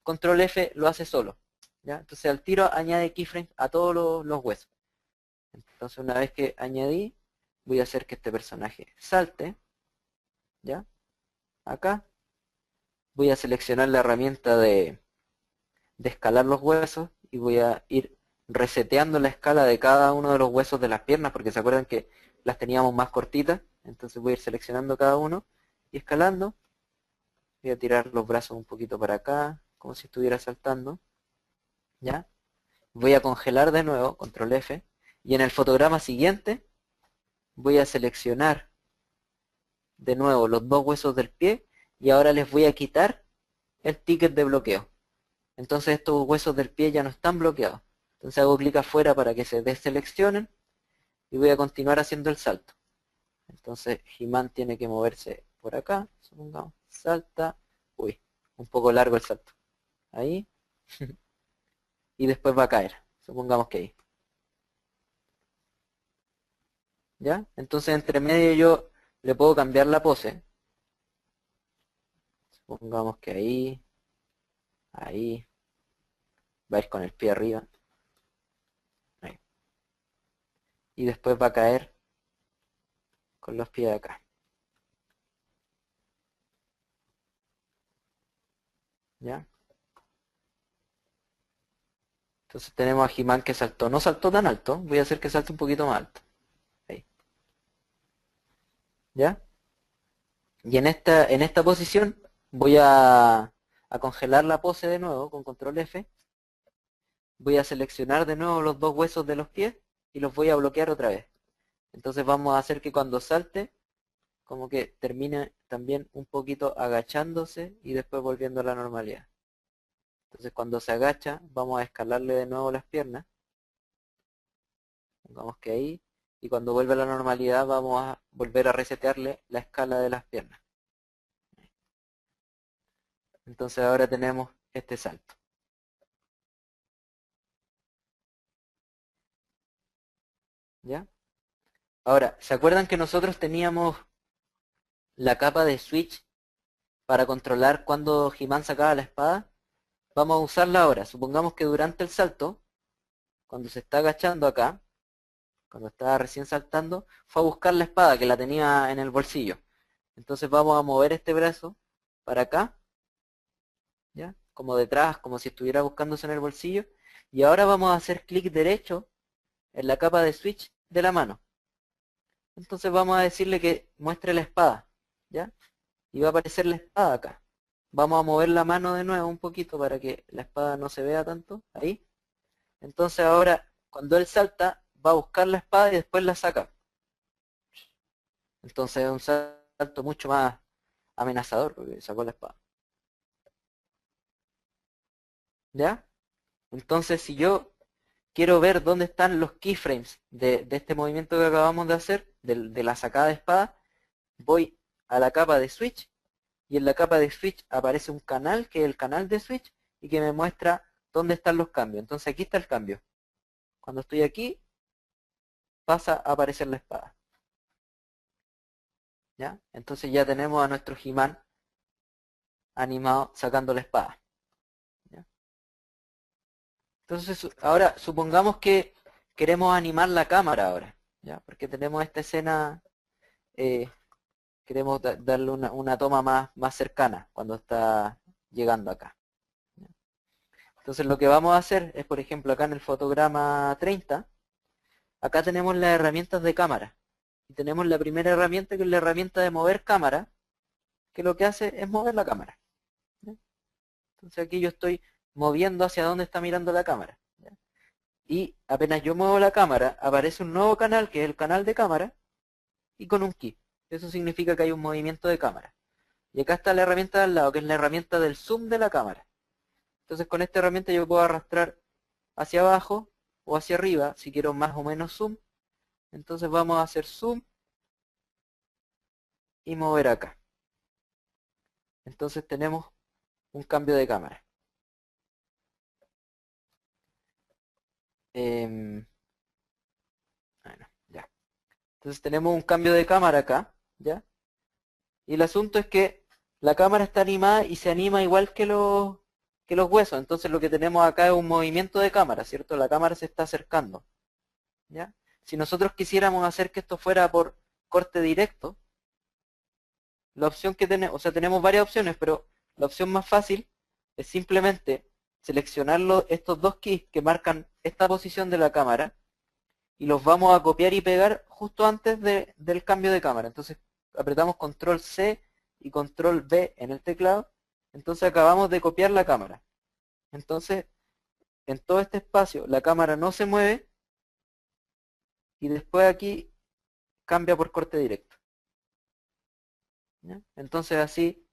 control F lo hace solo. ¿Ya? Entonces al tiro añade keyframe a todos los huesos. Entonces una vez que añadí, voy a hacer que este personaje salte. ¿Ya? Acá. Voy a seleccionar la herramienta de escalar los huesos y voy a ir reseteando la escala de cada uno de los huesos de las piernas, porque se acuerdan que las teníamos más cortitas. Entonces voy a ir seleccionando cada uno y escalando. Voy a tirar los brazos un poquito para acá, como si estuviera saltando. ¿Ya? Voy a congelar de nuevo, control F, y en el fotograma siguiente voy a seleccionar de nuevo los dos huesos del pie y ahora les voy a quitar el ticket de bloqueo. Entonces estos huesos del pie ya no están bloqueados. Entonces hago clic afuera para que se deseleccionen y voy a continuar haciendo el salto. Entonces He-Man tiene que moverse por acá, supongamos, salta, uy, un poco largo el salto, ahí, y después va a caer, supongamos que ahí. ¿Ya? Entonces entre medio yo le puedo cambiar la pose. Supongamos que ahí, ahí, va a ir con el pie arriba. Ahí. Y después va a caer con los pies acá. ¿Ya? Entonces tenemos a He-Man que saltó. No saltó tan alto, voy a hacer que salte un poquito más alto. Ahí. ¿Ya? Y en esta posición voy a congelar la pose de nuevo con control F. Voy a seleccionar de nuevo los dos huesos de los pies y los voy a bloquear otra vez. Entonces vamos a hacer que cuando salte, como que termine también un poquito agachándose y después volviendo a la normalidad. Entonces cuando se agacha, vamos a escalarle de nuevo las piernas. Pongamos que ahí. Y cuando vuelve a la normalidad, vamos a volver a resetearle la escala de las piernas. Entonces ahora tenemos este salto. ¿Ya? Ahora, ¿se acuerdan que nosotros teníamos la capa de switch para controlar cuando He-Man sacaba la espada? Vamos a usarla ahora. Supongamos que durante el salto, cuando se está agachando acá, cuando estaba recién saltando, fue a buscar la espada que la tenía en el bolsillo. Entonces vamos a mover este brazo para acá, ¿ya? Como detrás, como si estuviera buscándose en el bolsillo. Y ahora vamos a hacer clic derecho en la capa de switch de la mano. Entonces vamos a decirle que muestre la espada, ¿ya? Y va a aparecer la espada acá. Vamos a mover la mano de nuevo un poquito para que la espada no se vea tanto, ahí. Entonces ahora, cuando él salta, va a buscar la espada y después la saca. Entonces es un salto mucho más amenazador porque sacó la espada. ¿Ya? Entonces si yo quiero ver dónde están los keyframes de este movimiento que acabamos de hacer, de la sacada de espada, voy a la capa de switch y en la capa de switch aparece un canal que es el canal de switch y que me muestra dónde están los cambios. Entonces aquí está el cambio. Cuando estoy aquí pasa a aparecer la espada. ¿Ya? Entonces ya tenemos a nuestro He-Man animado sacando la espada. ¿Ya? Entonces ahora supongamos que queremos animar la cámara ahora, ¿ya? Porque tenemos esta escena, queremos darle una toma más cercana cuando está llegando acá. ¿Ya? Entonces lo que vamos a hacer es, por ejemplo, acá en el fotograma 30, acá tenemos las herramientas de cámara. Y tenemos la primera herramienta que es la herramienta de mover cámara, que lo que hace es mover la cámara. ¿Ya? Entonces aquí yo estoy moviendo hacia dónde está mirando la cámara. ¿Ya? Y apenas yo muevo la cámara, aparece un nuevo canal, que es el canal de cámara, y con un key. Eso significa que hay un movimiento de cámara. Y acá está la herramienta de al lado, que es la herramienta del zoom de la cámara. Entonces con esta herramienta yo puedo arrastrar hacia abajo o hacia arriba, si quiero más o menos zoom. Entonces vamos a hacer zoom y mover acá. Entonces tenemos un cambio de cámara. Bueno, ya. Entonces tenemos un cambio de cámara acá, ¿ya? Y el asunto es que la cámara está animada y se anima igual que los huesos. Entonces lo que tenemos acá es un movimiento de cámara, ¿cierto? La cámara se está acercando, ¿ya? Si nosotros quisiéramos hacer que esto fuera por corte directo, la opción que tenemos, o sea, tenemos varias opciones, pero la opción más fácil es simplemente seleccionar estos dos keys que marcan esta posición de la cámara y los vamos a copiar y pegar justo antes del cambio de cámara. Entonces apretamos control C y control V en el teclado. Entonces acabamos de copiar la cámara. Entonces en todo este espacio la cámara no se mueve y después aquí cambia por corte directo. ¿Ya? Entonces así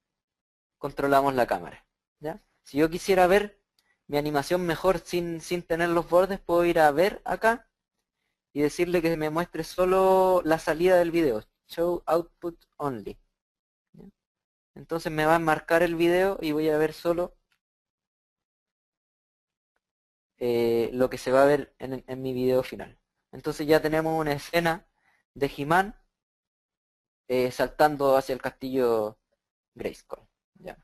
controlamos la cámara. ¿Ya? Si yo quisiera ver mi animación mejor sin tener los bordes, puedo ir a ver acá y decirle que me muestre solo la salida del video. Show output only. ¿Ya? Entonces me va a marcar el video y voy a ver solo lo que se va a ver en mi video final. Entonces ya tenemos una escena de He-Man saltando hacia el castillo Grayskull. ¿Ya?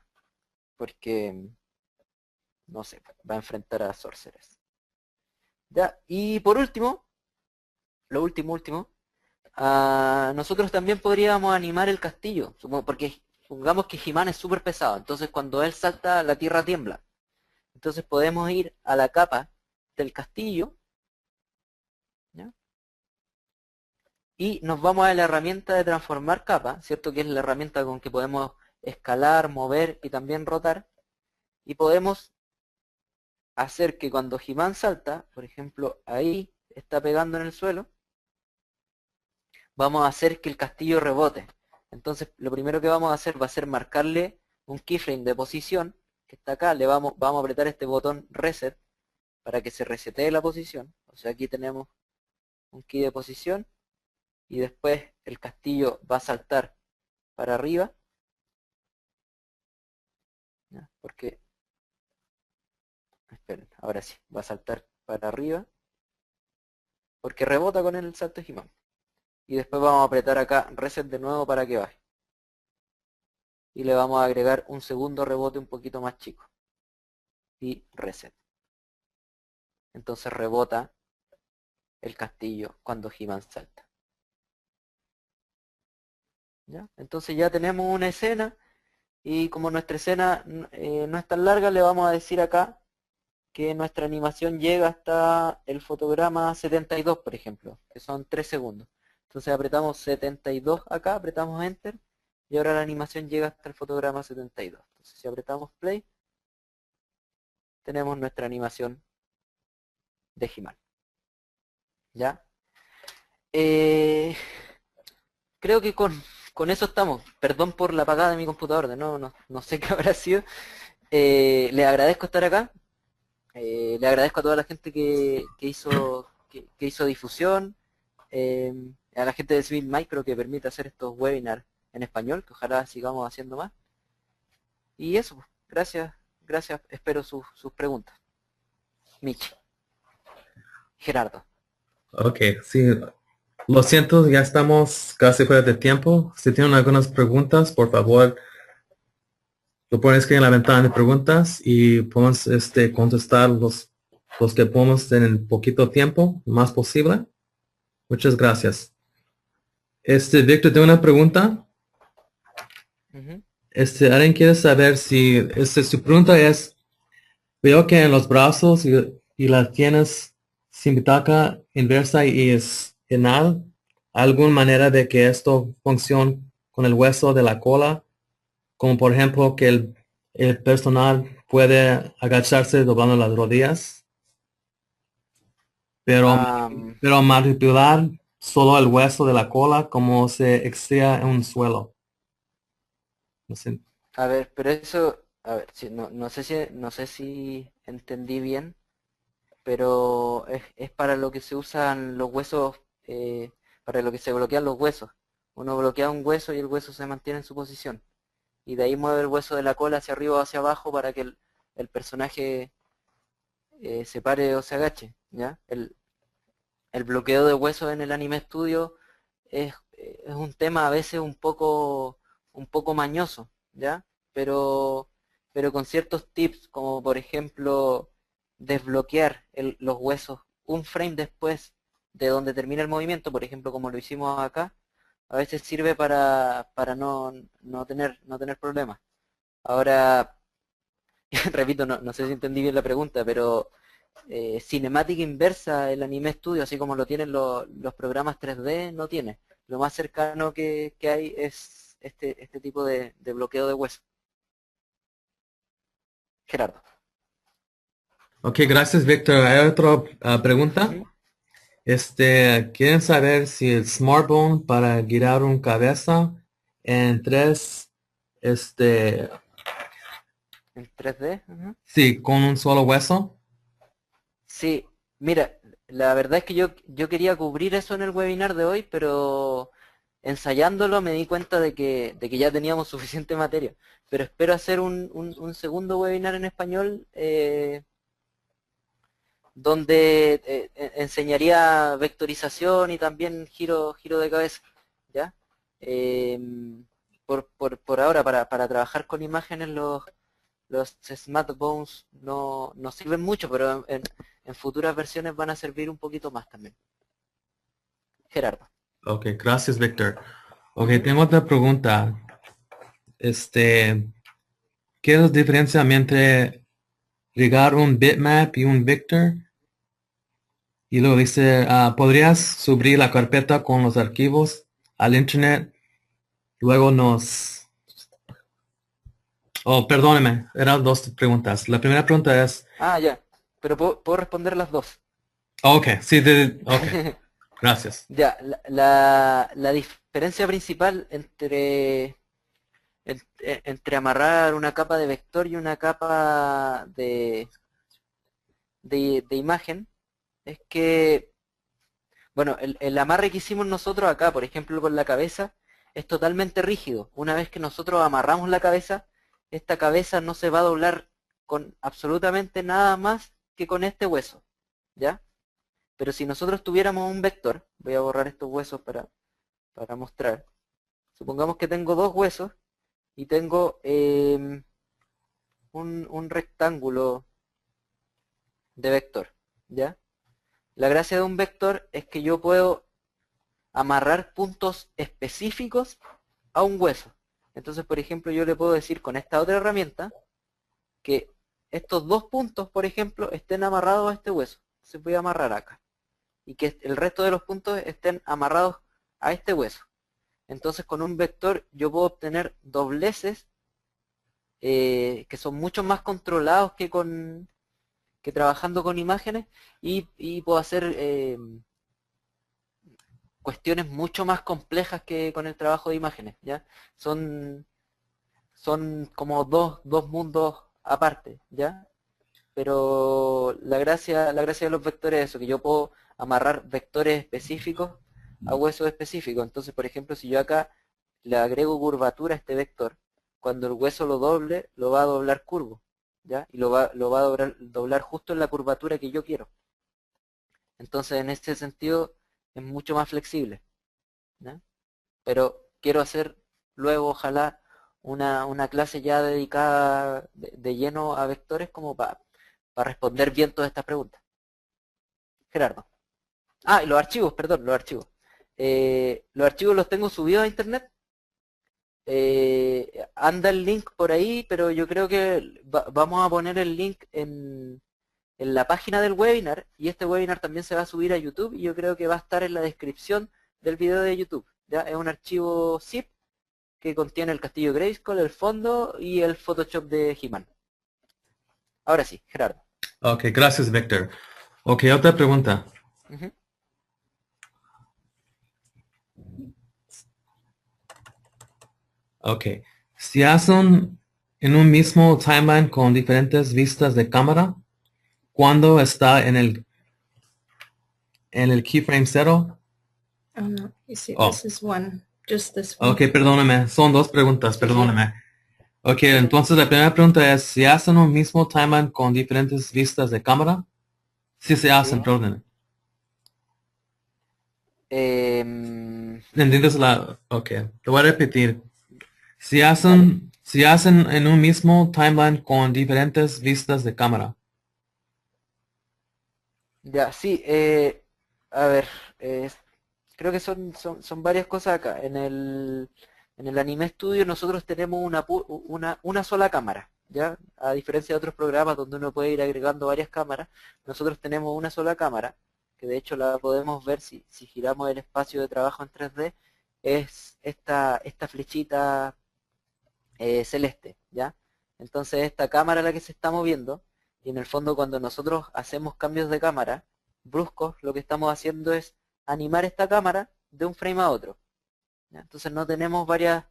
Porque, no sé, va a enfrentar a Sorceress. ¿Ya? Y por último, lo último, nosotros también podríamos animar el castillo, porque supongamos que He-Man es súper pesado, entonces cuando él salta la tierra tiembla. Entonces podemos ir a la capa del castillo, ¿ya? Y nos vamos a la herramienta de transformar capa, ¿cierto? Que es la herramienta con que podemos escalar, mover y también rotar. Y podemos hacer que cuando He-Man salta, por ejemplo, ahí está pegando en el suelo, vamos a hacer que el castillo rebote. Entonces lo primero que vamos a hacer va a ser marcarle un keyframe de posición, que está acá, vamos a apretar este botón reset para que se resetee la posición. O sea, aquí tenemos un key de posición y después el castillo va a saltar para arriba. ¿Ya? Porque, esperen, ahora sí, va a saltar para arriba porque rebota con el salto de He-Man. Y después vamos a apretar acá reset de nuevo para que baje. Y le vamos a agregar un segundo rebote un poquito más chico. Y reset. Entonces rebota el castillo cuando He-Man salta. ¿Ya? Entonces ya tenemos una escena y como nuestra escena no es tan larga, le vamos a decir acá que nuestra animación llega hasta el fotograma 72, por ejemplo, que son 3 segundos. Entonces apretamos 72 acá, apretamos Enter y ahora la animación llega hasta el fotograma 72. Entonces si apretamos Play, tenemos nuestra animación de He-Man. ¿Ya? Creo creo que con eso estamos. Perdón por la apagada de mi computador, no sé qué habrá sido. Le agradezco estar acá. Le agradezco a toda la gente que hizo difusión, a la gente de Smith Micro que permite hacer estos webinars en español, que ojalá sigamos haciendo más. Y eso, pues, gracias, espero sus preguntas. Mitch, Gerardo. Ok, sí. Lo siento, ya estamos casi fuera de tiempo. Si tienen algunas preguntas, por favor, lo pueden escribir en la ventana de preguntas y podemos contestar los que podemos en el poquito tiempo, lo más posible. Muchas gracias. Víctor, tengo una pregunta. Ujú. Alguien quiere saber si, su pregunta es, veo que en los brazos y las tienes sin butaca inversa y es enal, ¿alguna manera de que esto funcione con el hueso de la cola? Como por ejemplo que el personal puede agacharse doblando las rodillas, pero, Am, pero manipular solo el hueso de la cola como se extría en un suelo. No sé. a ver, pero eso, a ver, no sé si entendí bien, pero es para lo que se usan los huesos, para lo que se bloquean los huesos. Uno bloquea un hueso y el hueso se mantiene en su posición. Y de ahí mueve el hueso de la cola hacia arriba o hacia abajo para que el personaje se pare o se agache, ¿ya? El bloqueo de huesos en el Anime Studio es un tema a veces un poco mañoso, ¿ya? Pero, pero con ciertos tips, como por ejemplo desbloquear los huesos un frame después de donde termina el movimiento, por ejemplo como lo hicimos acá, a veces sirve para no tener problemas. Ahora, repito, no sé si entendí bien la pregunta, pero cinemática inversa el Anime Studio, así como lo tienen los programas 3D, no tiene. Lo más cercano que hay es este tipo de bloqueo de hueso. Gerardo. Ok, gracias, Víctor. ¿Hay otra pregunta? Ujú. Quieren saber si el smartphone para girar un cabeza en tres, este, En 3D. Ujú. sí, con un solo hueso. Sí, mira, la verdad es que yo quería cubrir eso en el webinar de hoy, pero ensayándolo me di cuenta de que ya teníamos suficiente materia. Pero espero hacer un segundo webinar en español donde enseñaría vectorización y también giro de cabeza, ¿ya? Em, por ahora, para trabajar con imágenes, los smartphones no sirven mucho, pero en futuras versiones van a servir un poquito más también. Gerardo. Ok, gracias, Víctor. Ok, Ujú. tengo otra pregunta. ¿Qué es la diferencia entre ligar un bitmap y un vector? Y luego dice, ¿podrías subir la carpeta con los archivos al internet? Luego Oh, perdóneme, eran dos preguntas. La primera pregunta es... Ah, ya, pero puedo responder las dos. Ok, sí, ok, gracias. Ya, la diferencia principal entre amarrar una capa de vector y una capa de imagen es que, bueno, el amarre que hicimos nosotros acá, por ejemplo con la cabeza, es totalmente rígido. Una vez que nosotros amarramos la cabeza, esta cabeza no se va a doblar con absolutamente nada más que con este hueso, ¿ya? Pero si nosotros tuviéramos un vector, voy a borrar estos huesos para mostrar. Supongamos que tengo dos huesos y tengo un rectángulo de vector, ¿ya? La gracia de un vector es que yo puedo amarrar puntos específicos a un hueso. Entonces, por ejemplo, yo le puedo decir con esta otra herramienta que estos dos puntos, por ejemplo, estén amarrados a este hueso. Entonces voy a amarrar acá. Y que el resto de los puntos estén amarrados a este hueso. Entonces, con un vector yo puedo obtener dobleces que son mucho más controlados que trabajando con imágenes y puedo hacer cuestiones mucho más complejas que con el trabajo de imágenes, ¿ya? Son como dos mundos aparte, ¿ya? Pero la gracia de los vectores es eso, que yo puedo amarrar vectores específicos a huesos específicos. Entonces, por ejemplo, si yo acá le agrego curvatura a este vector, cuando el hueso lo doble, lo va a doblar curvo, ¿ya? Y lo va a doblar justo en la curvatura que yo quiero. Entonces, en este sentido, es mucho más flexible, ¿ya? Pero quiero hacer luego, ojalá, una clase ya dedicada de lleno a vectores como para responder bien todas estas preguntas. Gerardo. Ah, y los archivos, perdón, los archivos. Los archivos los tengo subidos a internet. Anda el link por ahí, pero yo creo que vamos a poner el link en la página del webinar, y este webinar también se va a subir a YouTube, y yo creo que va a estar en la descripción del video de YouTube. ¿Ya? Es un archivo zip que contiene el castillo Grayskull, el fondo y el Photoshop de He-Man. Ahora sí, Gerardo. Ok, gracias, Víctor. Ok, otra pregunta. Ujú. Ok. Si hacen en un mismo timeline con diferentes vistas de cámara, ¿cuándo está en el keyframe 0? Oh no, you see, Oh. this is one, just this one. Ok, perdóname. Son dos preguntas, Sí, perdóname. Ok, sí. entonces la primera pregunta es, ¿si hacen un mismo timeline con diferentes vistas de cámara? Sí se hacen, Sí. perdón. Em, ¿Entiendes la...? Ok, te voy a repetir. Si hacen en un mismo timeline con diferentes vistas de cámara. ya, sí. A ver, eh, creo que son varias cosas acá. En el Anime Studio nosotros tenemos una sola cámara, ¿ya? A diferencia de otros programas donde uno puede ir agregando varias cámaras, nosotros tenemos una sola cámara, que de hecho la podemos ver si giramos el espacio de trabajo en 3D, es esta flechita celeste, ¿ya? Entonces esta cámara la que se está moviendo, y en el fondo cuando nosotros hacemos cambios de cámara bruscos, lo que estamos haciendo es animar esta cámara de un frame a otro, ¿ya? Entonces no tenemos varias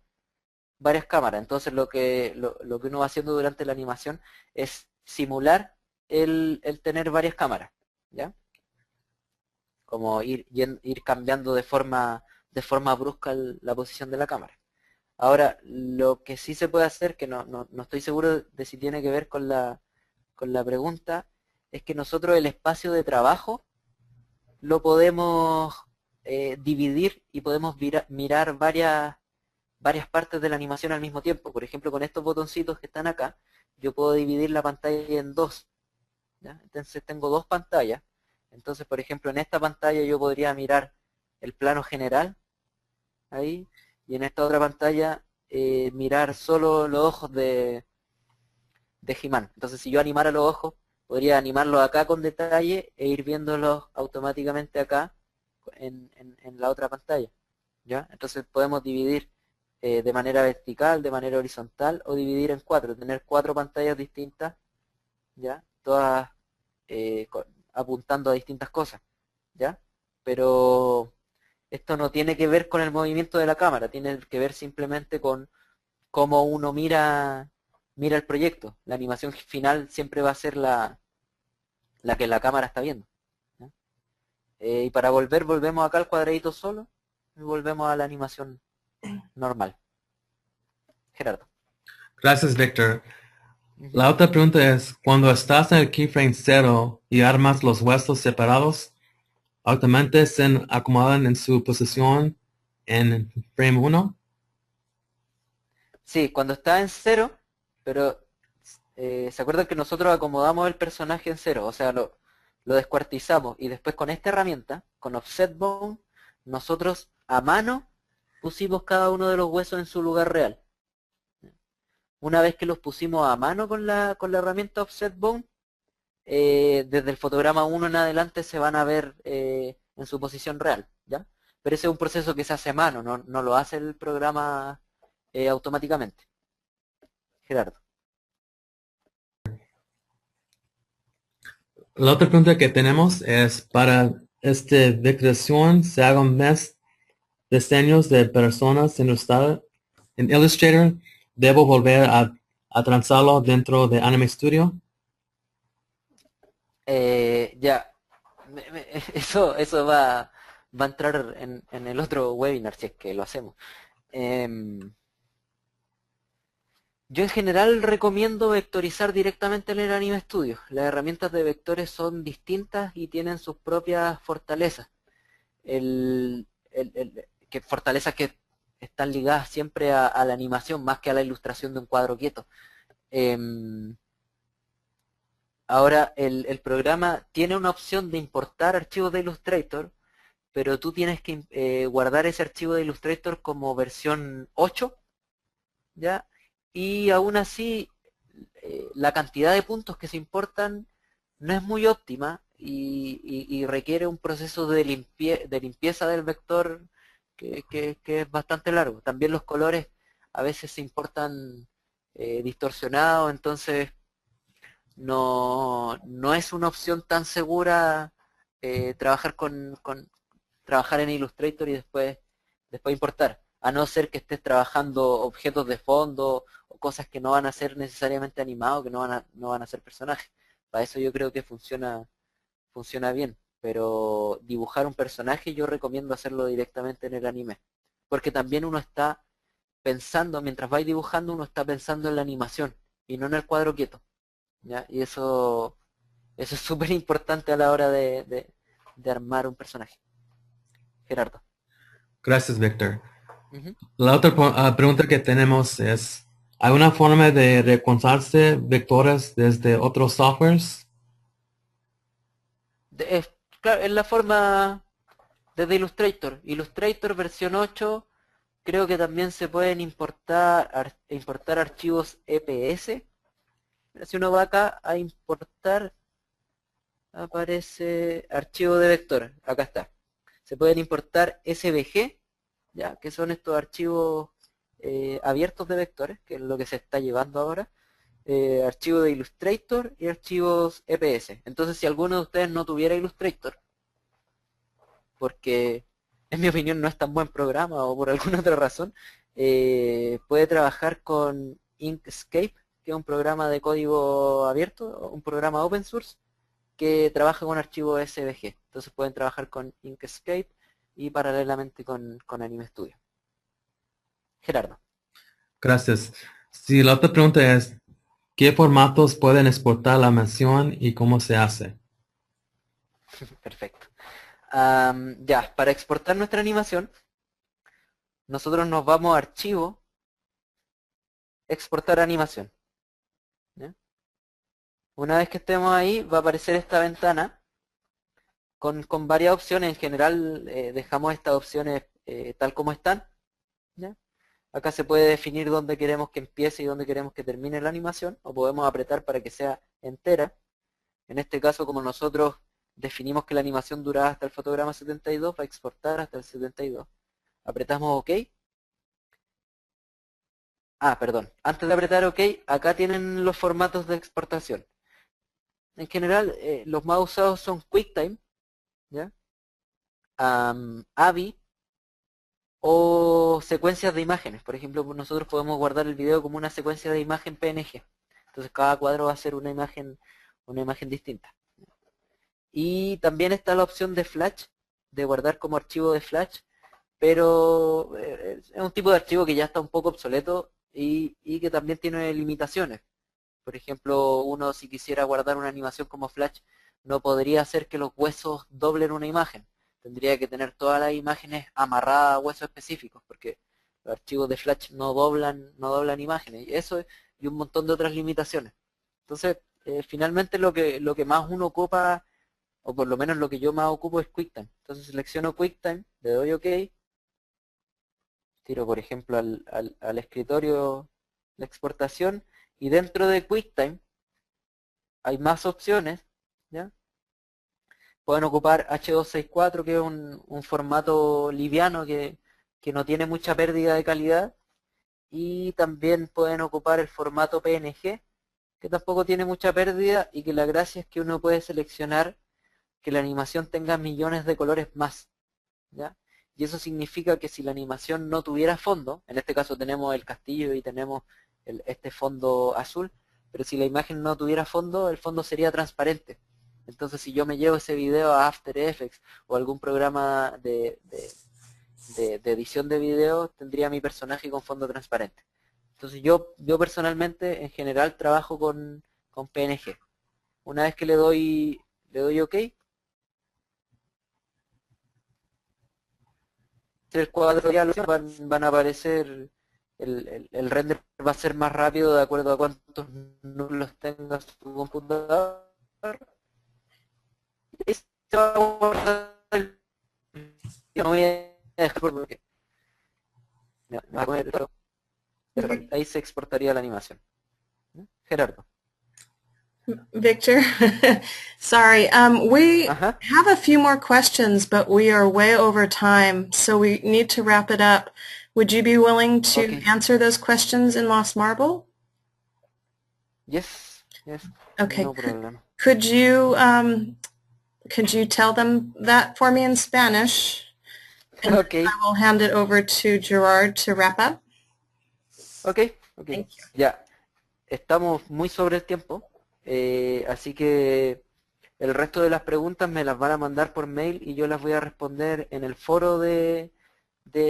cámaras. Entonces lo que uno va haciendo durante la animación es simular el tener varias cámaras, ¿ya? Como ir cambiando de forma brusca la posición de la cámara. Ahora, lo que sí se puede hacer, que no estoy seguro de si tiene que ver con la pregunta, es que nosotros el espacio de trabajo lo podemos dividir, y podemos mirar varias partes de la animación al mismo tiempo. Por ejemplo, con estos botoncitos que están acá, yo puedo dividir la pantalla en dos, ¿ya? Entonces tengo dos pantallas. Entonces, por ejemplo, en esta pantalla yo podría mirar el plano general, ahí, y en esta otra pantalla mirar solo los ojos de He-Man. Entonces, si yo animara los ojos, podría animarlos acá con detalle e ir viéndolos automáticamente acá en la otra pantalla, ¿ya? Entonces podemos dividir de manera vertical, de manera horizontal, o dividir en cuatro, tener cuatro pantallas distintas, ¿ya? Todas apuntando a distintas cosas, ¿ya? Pero esto no tiene que ver con el movimiento de la cámara, tiene que ver simplemente con cómo uno mira el proyecto. La animación final siempre va a ser la que la cámara está viendo, ¿ya? Y para volvemos acá al cuadradito solo y volvemos a la animación normal. Gerardo. Gracias, Víctor. Ujú. La otra pregunta es, cuando estás en el keyframe 0 y armas los huesos separados, ¿automáticamente se acomodan en su posición en frame 1? Sí, cuando está en cero, pero ¿se acuerdan que nosotros acomodamos el personaje en cero? O sea, lo descuartizamos, y después con esta herramienta, con Offset Bone, nosotros a mano pusimos cada uno de los huesos en su lugar real. Una vez que los pusimos a mano con la herramienta Offset Bone, desde el fotograma 1 en adelante se van a ver en su posición real, ¿ya? Pero ese es un proceso que se hace a mano, no lo hace el programa automáticamente. Gerardo. La otra pregunta que tenemos es, para esta vectorización, ¿se haga diseños de personas en Illustrator, ¿debo volver a transarlo dentro de Anime Studio? Ya, eso va a entrar en el otro webinar si es que lo hacemos. Yo en general recomiendo vectorizar directamente en el Anime Studio. Las herramientas de vectores son distintas y tienen sus propias fortalezas. Que fortalezas que están ligadas siempre a la animación más que a la ilustración de un cuadro quieto. Ahora, el programa tiene una opción de importar archivos de Illustrator, pero tú tienes que guardar ese archivo de Illustrator como versión 8, ¿ya? Y aún así, la cantidad de puntos que se importan no es muy óptima y requiere un proceso de limpieza del vector que es bastante largo. También los colores a veces se importan distorsionados, entonces no es una opción tan segura trabajar en Illustrator y después importar, a no ser que estés trabajando objetos de fondo o cosas que no van a ser necesariamente animados, que no van a ser personajes. Para eso yo creo que funciona bien, pero dibujar un personaje yo recomiendo hacerlo directamente en el anime, porque también uno está pensando, mientras vais dibujando, uno está pensando en la animación y no en el cuadro quieto, ¿ya? Y eso es súper importante a la hora de armar un personaje. Gerardo. Gracias, Víctor. Ujú. La otra pregunta que tenemos es, ¿hay una forma de reconciliarse vectores desde otros softwares? Claro, es la forma desde Illustrator. Illustrator versión 8, creo que también se pueden importar archivos EPS. Si uno va acá a importar, aparece archivo de vector. Acá está. Se pueden importar SVG, ya que son estos archivos abiertos de vectores, que es lo que se está llevando ahora. Archivo de Illustrator y archivos EPS. Entonces, si alguno de ustedes no tuviera Illustrator, porque en mi opinión no es tan buen programa o por alguna otra razón, puede trabajar con Inkscape, que es un programa de código abierto, un programa open source, que trabaja con archivos SVG. Entonces pueden trabajar con Inkscape y paralelamente con Anime Studio. Gerardo. Gracias. Sí, la otra pregunta es, ¿qué formatos pueden exportar la animación y cómo se hace? Perfecto. Ya, para exportar nuestra animación, nosotros nos vamos a archivo, exportar animación. ¿Ya? Una vez que estemos ahí, va a aparecer esta ventana con varias opciones. En general, dejamos estas opciones tal como están. ¿Ya? Acá se puede definir dónde queremos que empiece y dónde queremos que termine la animación, o podemos apretar para que sea entera. En este caso, como nosotros definimos que la animación duraba hasta el fotograma 72, va a exportar hasta el 72. Apretamos OK. Perdón. Antes de apretar OK, acá tienen los formatos de exportación. En general, los más usados son QuickTime, ¿ya? AVI o secuencias de imágenes. Por ejemplo, nosotros podemos guardar el video como una secuencia de imagen PNG. Entonces cada cuadro va a ser una imagen distinta. Y también está la opción de Flash, de guardar como archivo de Flash, pero es un tipo de archivo que ya está un poco obsoleto y que también tiene limitaciones. Por ejemplo, uno si quisiera guardar una animación como Flash, no podría hacer que los huesos doblen una imagen. Tendría que tener todas las imágenes amarradas a huesos específicos, porque los archivos de Flash no doblan imágenes. Y eso y un montón de otras limitaciones. Entonces, finalmente lo que más uno ocupa, o por lo menos lo que yo más ocupo, es QuickTime. Entonces selecciono QuickTime, le doy OK, tiro por ejemplo al escritorio la exportación, y dentro de QuickTime hay más opciones, ¿ya? Pueden ocupar H264, que es un formato liviano que no tiene mucha pérdida de calidad, y también pueden ocupar el formato PNG, que tampoco tiene mucha pérdida y que la gracia es que uno puede seleccionar que la animación tenga millones de colores más, ¿ya? y eso significa que si la animación no tuviera fondo, en este caso tenemos el castillo y tenemos este fondo azul, pero si la imagen no tuviera fondo, el fondo sería transparente. Entonces si yo me llevo ese video a After Effects o algún programa de edición de video, tendría mi personaje con fondo transparente. Entonces yo personalmente en general trabajo con PNG. Una vez que le doy OK, el cuadro ya van a aparecer, el render va a ser más rápido de acuerdo a cuántos núcleos tenga su computador. Y se va a guardar yo no voy a dejar porque me va a comer todo. Ahí se exportaría la animación. Gerardo. Victor, sorry, we Ajá. have a few more questions, but we are way over time, so we need to wrap it up. Would you be willing to Okay. answer those questions in Lost Marble? Yes. Okay. No problem. Could you tell them that for me in Spanish? And Okay. I will hand it over to Gerard to wrap up. Okay. Thank you. Ya. Estamos muy sobre el tiempo. Así que el resto de las preguntas me las van a mandar por mail y yo las voy a responder en el foro de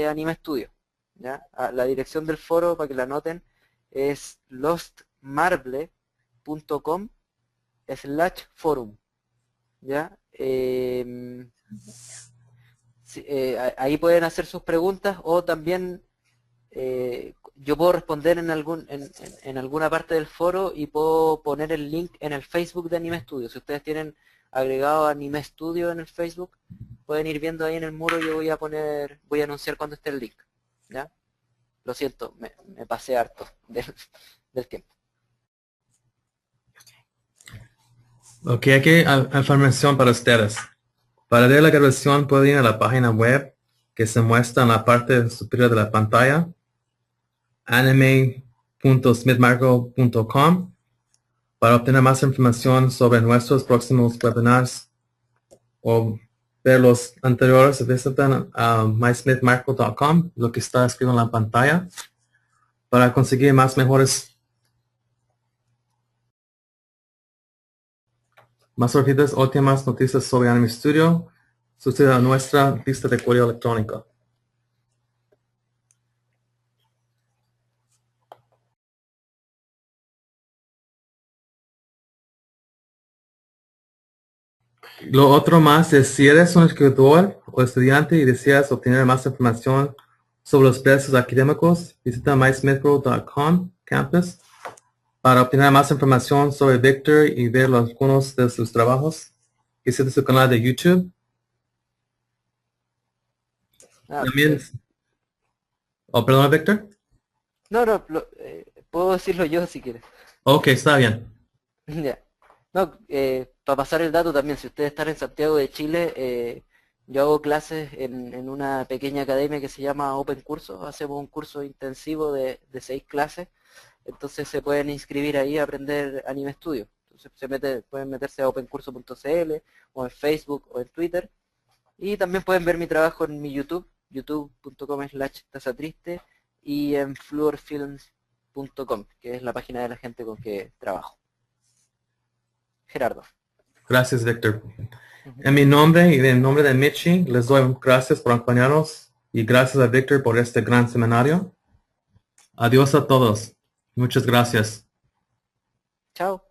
Anime Studio. ¿Ya? La dirección del foro, para que la anoten, es lostmarble.com/forum. ¿Ya? Ahí pueden hacer sus preguntas o también yo puedo responder en alguna parte del foro y puedo poner el link en el Facebook de Anime Studio. Si ustedes tienen agregado Anime Studio en el Facebook, pueden ir viendo ahí en el muro. Yo voy a anunciar cuando esté el link. ¿Ya? Lo siento, me pasé harto del tiempo. Ok, aquí hay información para ustedes. Para ver la grabación pueden ir a la página web que se muestra en la parte superior de la pantalla, anime.smithmicro.com. Para obtener más información sobre nuestros próximos webinars o ver los anteriores, visiten a mysmithmicro.com, lo que está escrito en la pantalla, para conseguir más últimas noticias sobre Anime Studio. Suscríbete a nuestra lista de correo electrónico. Lo otro más es, si eres un escritor o estudiante y deseas obtener más información sobre los precios académicos, visita mysmithmicro.com campus para obtener más información sobre Victor y ver algunos de sus trabajos. Visita su canal de YouTube. También. Perdón, Victor. No, puedo decirlo yo si quieres. Ok, está bien. Ya. No, para pasar el dato también, si ustedes están en Santiago de Chile, yo hago clases en una pequeña academia que se llama Open Curso. Hacemos un curso intensivo de 6 clases, entonces se pueden inscribir ahí a aprender Anime Studio. Entonces pueden meterse a opencurso.cl o en Facebook o en Twitter, y también pueden ver mi trabajo en mi YouTube, youtube.com/tazatriste, y en fluorfilms.com, que es la página de la gente con que trabajo. Gerardo. Gracias, Victor. En mi nombre y en nombre de Michi, les doy gracias por acompañarnos y gracias a Victor por este gran seminario. Adiós a todos. Muchas gracias. Chao.